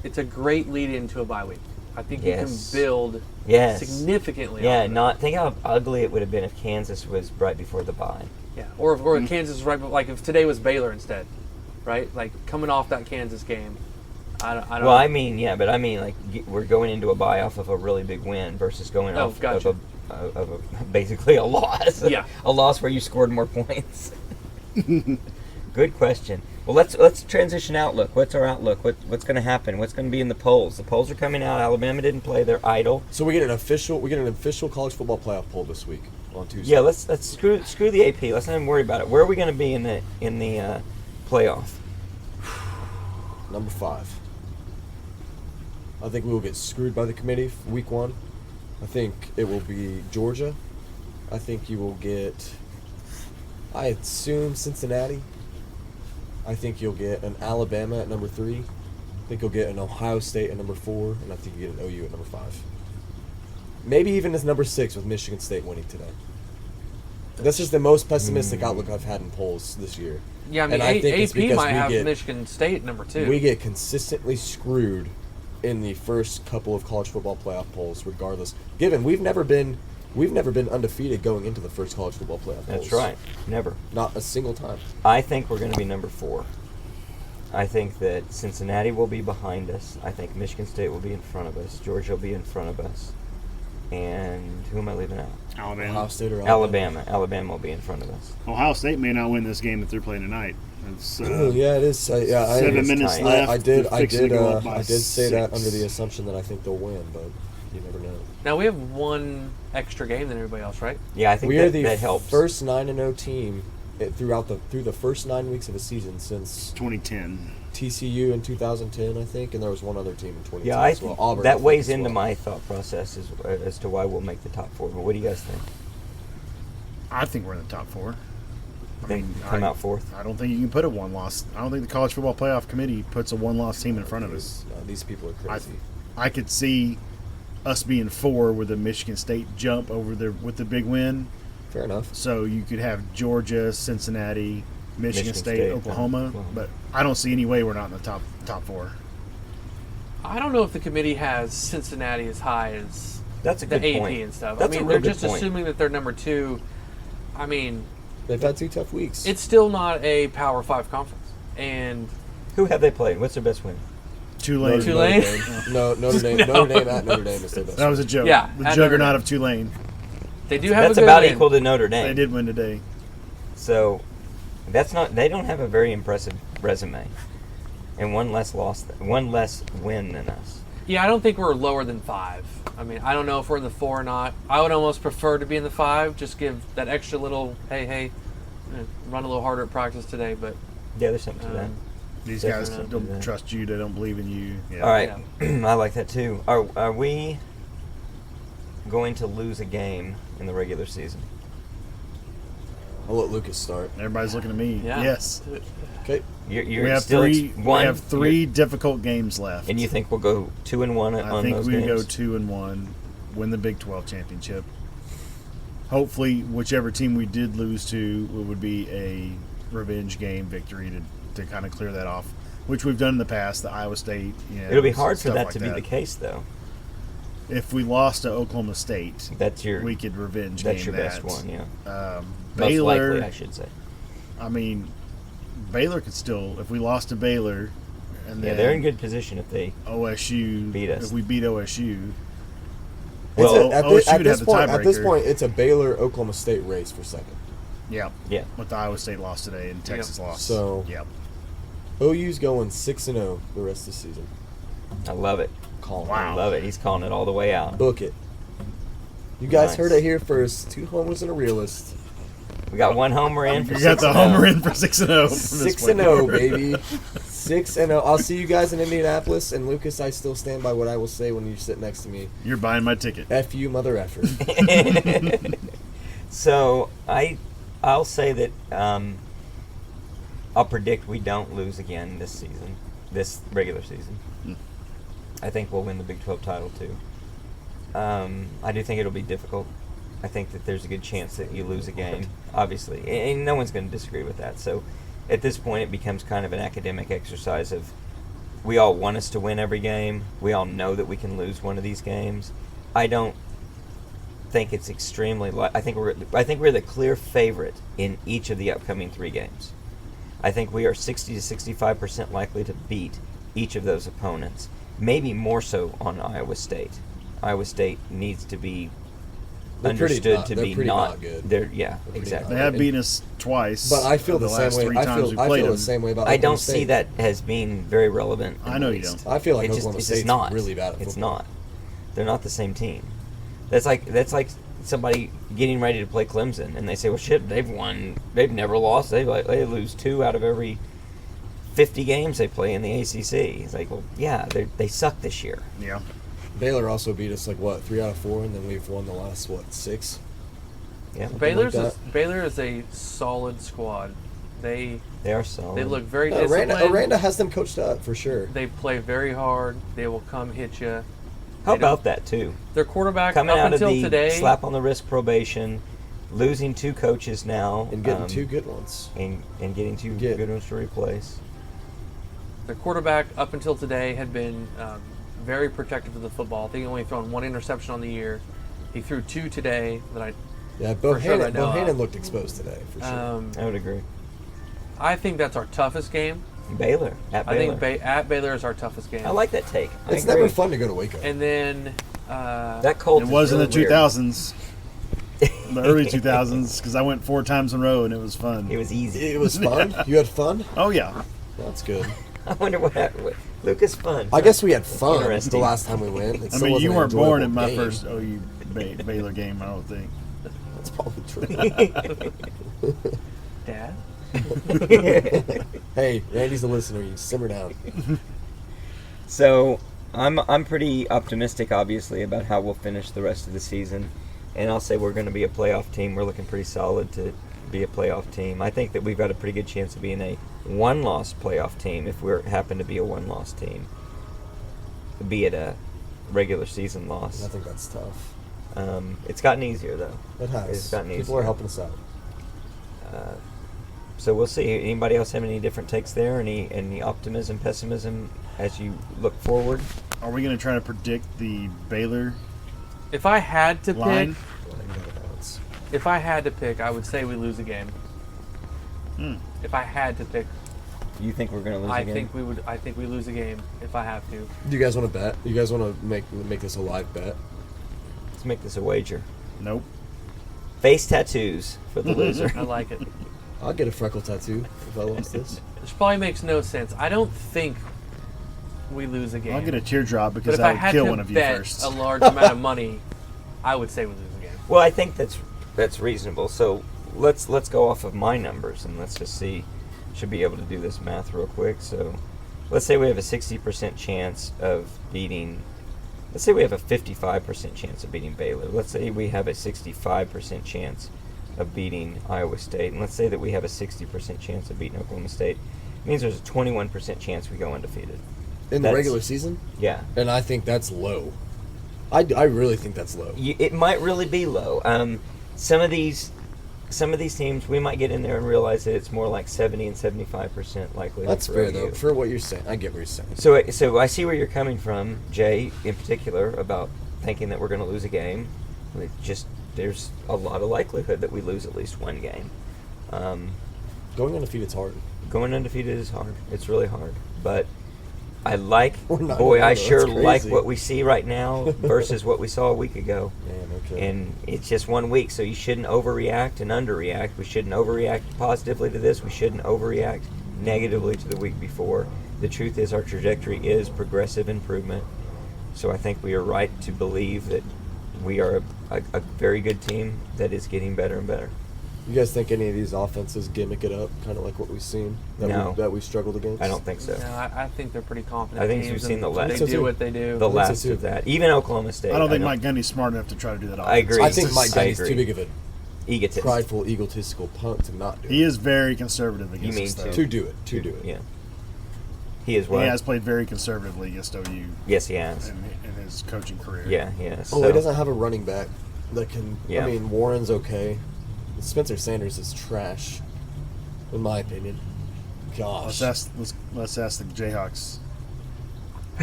Speaker 3: it's a great lead into a bye week. I think you
Speaker 1: Yes.
Speaker 3: can build
Speaker 1: Yes.
Speaker 3: significantly.
Speaker 1: Yeah,
Speaker 3: off of that.
Speaker 1: think how ugly it would have been if Kansas was right before the bye.
Speaker 3: Yeah, or if Kansas was right, like if today was Baylor instead, right? Like coming off that Kansas game, I don't.
Speaker 1: Well, I mean, yeah, but I mean, like we're going into a bye off of a really big win versus going
Speaker 3: Oh,
Speaker 1: off
Speaker 3: gotcha.
Speaker 1: of a basically a loss.
Speaker 3: Yeah.
Speaker 1: A loss where you scored more points. Good question. Well, let's transition outlook. What's our outlook? What's going to happen? What's going to be in the polls? The polls are coming out. Alabama didn't play; they're idle.
Speaker 2: So we get an official college football playoff poll this week on Tuesday.
Speaker 1: Yeah, let's screw the AP. Let's not even worry about it. Where are we going to be in the playoff?
Speaker 2: Number 5. I think we will get screwed by the committee for week 1. I think it will be Georgia. I think you will get, I assume, Cincinnati. I think you'll get an Alabama at number 3. I think you'll get an Ohio State at number 4. And I think you get an OU at number 5. Maybe even as number 6 with Michigan State winning today. This is the most pessimistic outlook I've had in polls this year.
Speaker 3: Yeah, I mean,
Speaker 2: And I think it's
Speaker 3: AP
Speaker 2: because
Speaker 3: might
Speaker 2: we
Speaker 3: have
Speaker 2: get-
Speaker 3: Michigan State number 2.
Speaker 2: We get consistently screwed in the first couple of college football playoff polls, regardless. Given we've never been We've never been undefeated going into the first college football playoff.
Speaker 1: That's
Speaker 2: polls.
Speaker 1: right. Never.
Speaker 2: Not a single time.
Speaker 1: I think we're going to be number 4. I think that Cincinnati will be behind us. I think Michigan State will be in front of us. Georgia will be in front of us. And who am I leaving out?
Speaker 4: Alabama.
Speaker 2: Ohio State or
Speaker 1: Alabama. Alabama will be in front of us.
Speaker 4: Ohio State may not win this game that they're playing tonight. It's,
Speaker 2: Yeah, it is.
Speaker 4: 7 minutes
Speaker 1: tight.
Speaker 4: left.
Speaker 2: I did
Speaker 4: fixing to go up by
Speaker 2: say that
Speaker 4: 6.
Speaker 2: under the assumption that I think they'll win, but you never know.
Speaker 3: Now we have one extra game than everybody else, right?
Speaker 1: Yeah, I think
Speaker 2: We are
Speaker 1: that,
Speaker 2: the
Speaker 1: that helps.
Speaker 2: first 9-0 team through the first 9 weeks of a season since
Speaker 4: 2010.
Speaker 2: TCU in 2010, I think, and there was one other team in 2010
Speaker 1: Yeah, I
Speaker 2: as well.
Speaker 1: think
Speaker 2: Auburn, I
Speaker 1: that
Speaker 2: think,
Speaker 1: weighs
Speaker 2: as
Speaker 1: into
Speaker 2: well.
Speaker 1: my thought process as to why we'll make the top 4. But what do you guys think?
Speaker 4: I think we're in the top 4.
Speaker 1: Think come out 4th?
Speaker 4: I don't think you can put a one-loss. I don't think the College Football Playoff Committee puts a one-loss team in front of us.
Speaker 2: These people are crazy.
Speaker 4: I could see us being 4 with a Michigan State jump over there with the big win.
Speaker 2: Fair enough.
Speaker 4: So you could have Georgia, Cincinnati, Michigan State, Oklahoma.
Speaker 1: Oklahoma.
Speaker 4: But I don't see any way we're not in the top 4.
Speaker 3: I don't know if the committee has Cincinnati as high as
Speaker 1: That's a
Speaker 3: the
Speaker 1: good
Speaker 3: AP
Speaker 1: point.
Speaker 3: and stuff.
Speaker 1: That's
Speaker 3: I
Speaker 1: a
Speaker 3: mean,
Speaker 1: real
Speaker 3: they're
Speaker 1: good
Speaker 3: just
Speaker 1: point.
Speaker 3: assuming that they're number 2. I mean,
Speaker 2: They've had 2 tough weeks.
Speaker 3: it's still not a Power 5 conference. And
Speaker 1: Who have they played? What's their best win?
Speaker 4: Tulane.
Speaker 3: Tulane?
Speaker 2: No, Notre Dame.
Speaker 3: No.
Speaker 2: Notre Dame at Notre Dame is their best.
Speaker 4: That was a joke.
Speaker 3: Yeah,
Speaker 4: The
Speaker 3: at
Speaker 4: juggernaut
Speaker 3: Notre
Speaker 4: of Tulane.
Speaker 3: they do have
Speaker 1: That's
Speaker 3: a good
Speaker 1: about
Speaker 3: win.
Speaker 1: equal to Notre Dame.
Speaker 4: They did win today.
Speaker 1: So that's not. They don't have a very impressive resume, and one less win than us.
Speaker 3: Yeah, I don't think we're lower than 5. I mean, I don't know if we're in the 4 or not. I would almost prefer to be in the 5. Just give that extra little, hey, run a little harder at practice today. But
Speaker 1: Yeah, there's something to that.
Speaker 4: These
Speaker 1: Definitely
Speaker 4: guys
Speaker 1: don't do
Speaker 4: don't
Speaker 1: that.
Speaker 4: trust you. They don't believe in you. Yeah.
Speaker 1: All right, I like that too. Are we going to lose a game in the regular season?
Speaker 2: I'll let Lucas start.
Speaker 4: Everybody's looking at me.
Speaker 3: yeah,
Speaker 4: Yes.
Speaker 2: Okay.
Speaker 1: You're
Speaker 4: We have
Speaker 1: still
Speaker 4: 3. We
Speaker 1: one.
Speaker 4: have 3 difficult games left.
Speaker 1: And you think we'll go 2-1
Speaker 4: I
Speaker 1: on
Speaker 4: think
Speaker 1: those
Speaker 4: we
Speaker 1: games?
Speaker 4: go 2-1, win the Big 12 championship. Hopefully, whichever team we did lose to, it would be a revenge game victory to kind of clear that off, which we've done in the past. The Iowa State.
Speaker 1: It'll be hard for
Speaker 4: stuff
Speaker 1: that
Speaker 4: like
Speaker 1: to be the case, though.
Speaker 4: If we lost to Oklahoma State,
Speaker 1: That's your
Speaker 4: we could revenge
Speaker 1: that's
Speaker 4: game
Speaker 1: your
Speaker 4: that.
Speaker 1: best one, yeah. Most
Speaker 4: Baylor,
Speaker 1: likely, I should say.
Speaker 4: I mean, Baylor could still. If we lost to Baylor, and
Speaker 1: Yeah,
Speaker 4: then
Speaker 1: they're in good position if they.
Speaker 4: OSU
Speaker 1: Beat us.
Speaker 4: If we beat OSU,
Speaker 1: Well,
Speaker 2: at
Speaker 4: OSU would
Speaker 2: this
Speaker 4: have the
Speaker 2: point, at this
Speaker 4: tiebreaker.
Speaker 2: point, it's a Baylor Oklahoma State race for second.
Speaker 4: yeah,
Speaker 1: Yeah.
Speaker 4: with the Iowa State lost today and Texas lost.
Speaker 2: So-
Speaker 4: yep.
Speaker 2: OU's going 6-0 the rest of the season.
Speaker 1: I love it.
Speaker 2: Call it.
Speaker 4: Wow.
Speaker 1: I love it. He's calling it all the way out.
Speaker 2: Book it. You guys
Speaker 1: Nice.
Speaker 2: heard it here first. 2 homers and a realist.
Speaker 1: We got one homer in for
Speaker 4: You got the
Speaker 1: 6-0.
Speaker 4: homer in for 6-0.
Speaker 2: 6-0, baby. 6-0. I'll see you guys in Indianapolis. And Lucas, I still stand by what I will say when you sit next to me.
Speaker 4: You're buying my ticket.
Speaker 2: F you, mother effer.
Speaker 1: So I'll say that I'll predict we don't lose again this season, this regular season. I think we'll win the Big 12 title too. I do think it'll be difficult. I think that there's a good chance that you lose a game, obviously, and no one's going to disagree with that. So at this point, it becomes kind of an academic exercise of we all want us to win every game. We all know that we can lose one of these games. I don't think it's extremely. I think we're the clear favorite in each of the upcoming 3 games. I think we are 60 to 65% likely to beat each of those opponents. Maybe more so on Iowa State. Iowa State needs to be
Speaker 2: They're pretty
Speaker 1: understood
Speaker 2: not-
Speaker 1: to
Speaker 2: they're
Speaker 1: be
Speaker 2: pretty
Speaker 1: not.
Speaker 2: not good.
Speaker 1: They're
Speaker 2: They're pretty
Speaker 1: exactly.
Speaker 4: They have beaten us twice.
Speaker 2: But I feel
Speaker 4: the
Speaker 2: the same
Speaker 4: last
Speaker 2: way.
Speaker 4: 3
Speaker 2: I
Speaker 4: times we
Speaker 2: feel
Speaker 4: played
Speaker 2: the
Speaker 4: them.
Speaker 2: same way about
Speaker 1: I
Speaker 2: Oklahoma
Speaker 1: don't
Speaker 2: State.
Speaker 1: see that as being very relevant. in
Speaker 4: I know
Speaker 1: the
Speaker 4: you
Speaker 1: least.
Speaker 4: don't.
Speaker 2: I feel like
Speaker 1: It just-
Speaker 2: Oklahoma
Speaker 1: it's just
Speaker 2: State's
Speaker 1: not.
Speaker 2: really bad at
Speaker 1: It's
Speaker 2: football.
Speaker 1: not. They're not the same team. That's like somebody getting ready to play Clemson, and they say, "Well, shit, they've won. They've never lost. They lose 2 out of every 50 games they play in the ACC." It's like, well, yeah, they suck this year.
Speaker 4: Yeah.
Speaker 2: Baylor also beat us 3 out of 4, and then we've won the last 6.
Speaker 1: Yeah,
Speaker 3: Baylor is a solid squad. They
Speaker 1: they are solid.
Speaker 3: they look very disciplined.
Speaker 2: Aranda has them coached up for sure.
Speaker 3: They play very hard. They will come hit you.
Speaker 1: How about that too?
Speaker 3: Their quarterback
Speaker 1: Coming
Speaker 3: up
Speaker 1: out of
Speaker 3: until
Speaker 1: the
Speaker 3: today.
Speaker 1: slap on the wrist probation, losing 2 coaches now,
Speaker 2: And getting 2 good ones.
Speaker 1: and getting 2
Speaker 2: Yeah.
Speaker 1: good ones to replace.
Speaker 3: Their quarterback up until today had been very protective of the football. I think he only thrown 1 interception on the year. He threw 2 today that I.
Speaker 2: Yeah,
Speaker 3: For sure I know
Speaker 2: Bohannon
Speaker 3: of.
Speaker 2: looked exposed today, for sure.
Speaker 1: I would agree.
Speaker 3: I think that's our toughest game.
Speaker 1: Baylor at
Speaker 3: I
Speaker 1: Baylor.
Speaker 3: think at Baylor is our toughest game.
Speaker 1: I like that take. I
Speaker 2: It's
Speaker 1: agree.
Speaker 2: never fun to go to Waco.
Speaker 3: And then
Speaker 1: That cold.
Speaker 4: It was in the
Speaker 1: really weird.
Speaker 4: 2000s, the early 2000s, because I went 4 times in a row and it was fun.
Speaker 1: It was easy.
Speaker 2: It was fun. You had fun.
Speaker 4: Oh yeah.
Speaker 2: That's good.
Speaker 1: I wonder what happened with Lucas. Fun.
Speaker 2: I guess we had fun the
Speaker 1: Interesting.
Speaker 2: last time we went. It
Speaker 4: I
Speaker 2: still
Speaker 4: mean,
Speaker 2: wasn't
Speaker 4: you
Speaker 2: an
Speaker 4: weren't born in
Speaker 2: enjoyable
Speaker 4: my
Speaker 2: game.
Speaker 4: first OU Baylor game, I don't think.
Speaker 2: That's probably true.
Speaker 3: Dad.
Speaker 2: Hey, Randy's the listener. You simmer down.
Speaker 1: So I'm pretty optimistic, obviously, about how we'll finish the rest of the season, and I'll say we're going to be a playoff team. We're looking pretty solid to be a playoff team. I think that we've got a pretty good chance of being a one-loss playoff team if we happen to be a one-loss team, be it a regular season loss.
Speaker 2: I think that's tough.
Speaker 1: It's gotten easier though.
Speaker 2: It has.
Speaker 1: It's gotten
Speaker 2: People
Speaker 1: easier.
Speaker 2: are helping us out.
Speaker 1: So we'll see. Anybody else have any different takes there? Any optimism, pessimism as you look forward?
Speaker 4: Are we going to try to predict the Baylor
Speaker 3: If I had to
Speaker 4: line?
Speaker 3: pick, I would say we lose a game.
Speaker 4: Hmm.
Speaker 3: If I had to pick,
Speaker 1: You think we're going to lose
Speaker 3: I
Speaker 1: again?
Speaker 3: think we would. I think we lose a game if I have to.
Speaker 2: Do you guys want to bet? You guys want to make this a live bet?
Speaker 1: Let's make this a wager.
Speaker 4: Nope.
Speaker 1: Face tattoos for the loser.
Speaker 3: I like it.
Speaker 2: I'll get a freckle tattoo if I lost this.
Speaker 3: This probably makes no sense. I don't think we lose a game.
Speaker 4: I'll get a teardrop
Speaker 3: but
Speaker 4: because
Speaker 3: if
Speaker 4: I
Speaker 3: I
Speaker 4: would
Speaker 3: had
Speaker 4: kill
Speaker 3: to
Speaker 4: one of you
Speaker 3: bet
Speaker 4: first.
Speaker 3: a large amount of money, I would say we lose a game.
Speaker 1: Well, I think that's reasonable. So let's go off of my numbers and let's just see. Should be able to do this math real quick. So let's say we have a 60% chance of beating. Let's say we have a 55% chance of beating Baylor. Let's say we have a 65% chance of beating Iowa State, and let's say that we have a 60% chance of beating Oklahoma State. It means there's a 21% chance we go undefeated.
Speaker 2: In the
Speaker 1: That's-
Speaker 2: regular season?
Speaker 1: Yeah.
Speaker 2: And I think that's low. I really think that's low.
Speaker 1: It might really be low. Some of these teams, we might get in there and realize that it's more like 70 and 75% likely.
Speaker 2: That's
Speaker 1: for
Speaker 2: fair,
Speaker 1: OU.
Speaker 2: though. For what you're saying. I get what you're saying.
Speaker 1: So I see where you're coming from, Jay, in particular, about thinking that we're going to lose a game. There's a lot of likelihood that we lose at least one game.
Speaker 2: Going undefeated's hard.
Speaker 1: Going undefeated is hard. It's really hard. But I like,
Speaker 2: We're not
Speaker 1: boy,
Speaker 2: gonna
Speaker 1: I
Speaker 2: go.
Speaker 1: sure
Speaker 2: That's
Speaker 1: like
Speaker 2: crazy.
Speaker 1: what we see right now versus what we saw a week ago.
Speaker 2: Man, okay.
Speaker 1: And it's just 1 week, so you shouldn't overreact and underreact. We shouldn't overreact positively to this. We shouldn't overreact negatively to the week before. The truth is our trajectory is progressive improvement. So I think we are right to believe that we are a very good team that is getting better and better.
Speaker 2: You guys think any of these offenses gimmick it up, kind of like what we've seen
Speaker 1: No.
Speaker 2: that we struggled against?
Speaker 1: I don't think so.
Speaker 3: No, I think they're pretty confident.
Speaker 1: I think
Speaker 3: teams
Speaker 1: we've seen
Speaker 3: and
Speaker 1: the last-
Speaker 3: They
Speaker 2: I think so
Speaker 3: do
Speaker 2: too.
Speaker 3: what they do.
Speaker 1: The
Speaker 2: think so
Speaker 1: last
Speaker 2: too.
Speaker 1: of that. Even Oklahoma State.
Speaker 4: I don't think Mike Gundy's smart enough to try to do that.
Speaker 1: I agree.
Speaker 2: I think Mike
Speaker 1: I
Speaker 2: Gundy's
Speaker 1: agree.
Speaker 2: too big of an
Speaker 1: Egotist.
Speaker 2: prideful, egotistical punk to not do it.
Speaker 4: He is very conservative against
Speaker 1: mean
Speaker 4: us, though.
Speaker 2: To do it. To do it.
Speaker 1: Yeah. He is
Speaker 4: He
Speaker 1: what?
Speaker 4: has played very conservatively against OU
Speaker 1: Yes, he has.
Speaker 4: in his coaching career.
Speaker 1: Yeah, he has.
Speaker 2: Oh,
Speaker 1: So-
Speaker 2: he doesn't have a running back that can.
Speaker 1: Yeah.
Speaker 2: I mean, Warren's okay. Spencer Sanders is trash, in my opinion. Gosh.
Speaker 4: Let's ask the Jayhawks.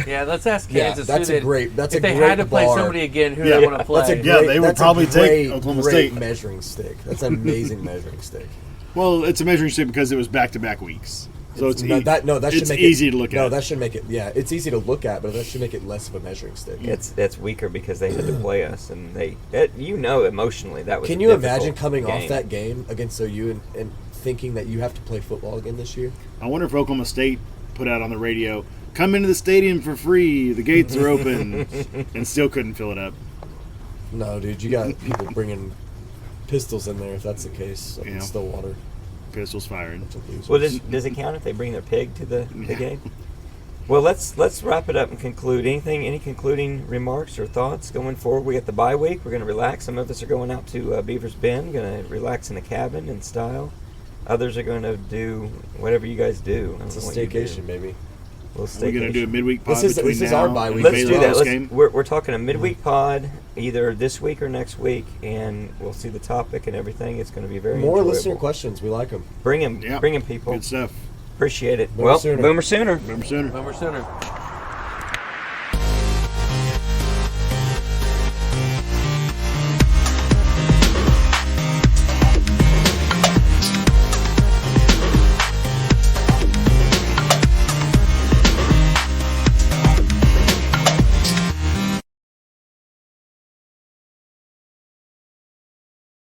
Speaker 3: Yeah, let's ask
Speaker 2: Yeah,
Speaker 3: Kansas.
Speaker 2: that's
Speaker 3: who
Speaker 2: a
Speaker 3: they'd-
Speaker 2: great- that's
Speaker 3: if
Speaker 2: a
Speaker 3: they
Speaker 2: great
Speaker 3: had to play
Speaker 2: bar.
Speaker 3: somebody again, who
Speaker 4: Yeah.
Speaker 3: they want to play.
Speaker 2: That's a
Speaker 4: Yeah,
Speaker 2: great,
Speaker 4: they would
Speaker 2: that's a
Speaker 4: probably take
Speaker 2: great,
Speaker 4: Oklahoma
Speaker 2: great
Speaker 4: State.
Speaker 2: measuring stick. That's an amazing measuring stick.
Speaker 4: Well, it's a measuring stick because it was back-to-back weeks, so it's
Speaker 2: that should
Speaker 4: it's
Speaker 2: make
Speaker 4: easy
Speaker 2: it,
Speaker 4: to look
Speaker 2: No,
Speaker 4: at.
Speaker 2: that should make it. Yeah, it's easy to look at, but that should make it less of a measuring stick.
Speaker 1: That's weaker because they had to play us, and emotionally that was.
Speaker 2: Can
Speaker 1: a
Speaker 2: you
Speaker 1: difficult
Speaker 2: imagine coming
Speaker 1: game.
Speaker 2: off that game against OU and thinking that you have to play football again this year?
Speaker 4: I wonder if Oklahoma State put out on the radio, "Come into the stadium for free. The gates are open," and still couldn't fill it up.
Speaker 2: No, dude, you got people bringing pistols in there if that's the case.
Speaker 4: Yeah.
Speaker 2: Stillwater.
Speaker 4: Pistols firing.
Speaker 1: Well, does it count if they bring their pig to the
Speaker 4: Yeah.
Speaker 1: game? Well, let's wrap it up and conclude. Any concluding remarks or thoughts going forward? We got the bye week. We're going to relax. Some of us are going out to Beaver's Bend, going to relax in the cabin in style. Others are going to do whatever you guys do. I don't
Speaker 2: It's a
Speaker 1: know what you do.
Speaker 2: staycation, baby.
Speaker 1: We'll
Speaker 4: We're going to do a
Speaker 1: staycation.
Speaker 4: midweek pod
Speaker 2: This is
Speaker 4: between
Speaker 2: our
Speaker 4: now
Speaker 2: bye
Speaker 4: and
Speaker 2: week.
Speaker 1: Let's
Speaker 4: Baylor
Speaker 1: do that.
Speaker 4: Hall's
Speaker 1: Let's,
Speaker 4: game.
Speaker 1: we're talking a midweek pod either this week or next week, and we'll see the topic and everything. It's going to be very
Speaker 2: More
Speaker 1: enjoyable.
Speaker 2: listener questions. We like them.
Speaker 1: Bring them,
Speaker 4: Yeah.
Speaker 1: people.
Speaker 4: Good stuff.
Speaker 1: Appreciate it.
Speaker 2: Boomer
Speaker 1: Well,
Speaker 2: sooner.
Speaker 1: Boomer sooner.
Speaker 4: Remember sooner.
Speaker 3: Remember sooner.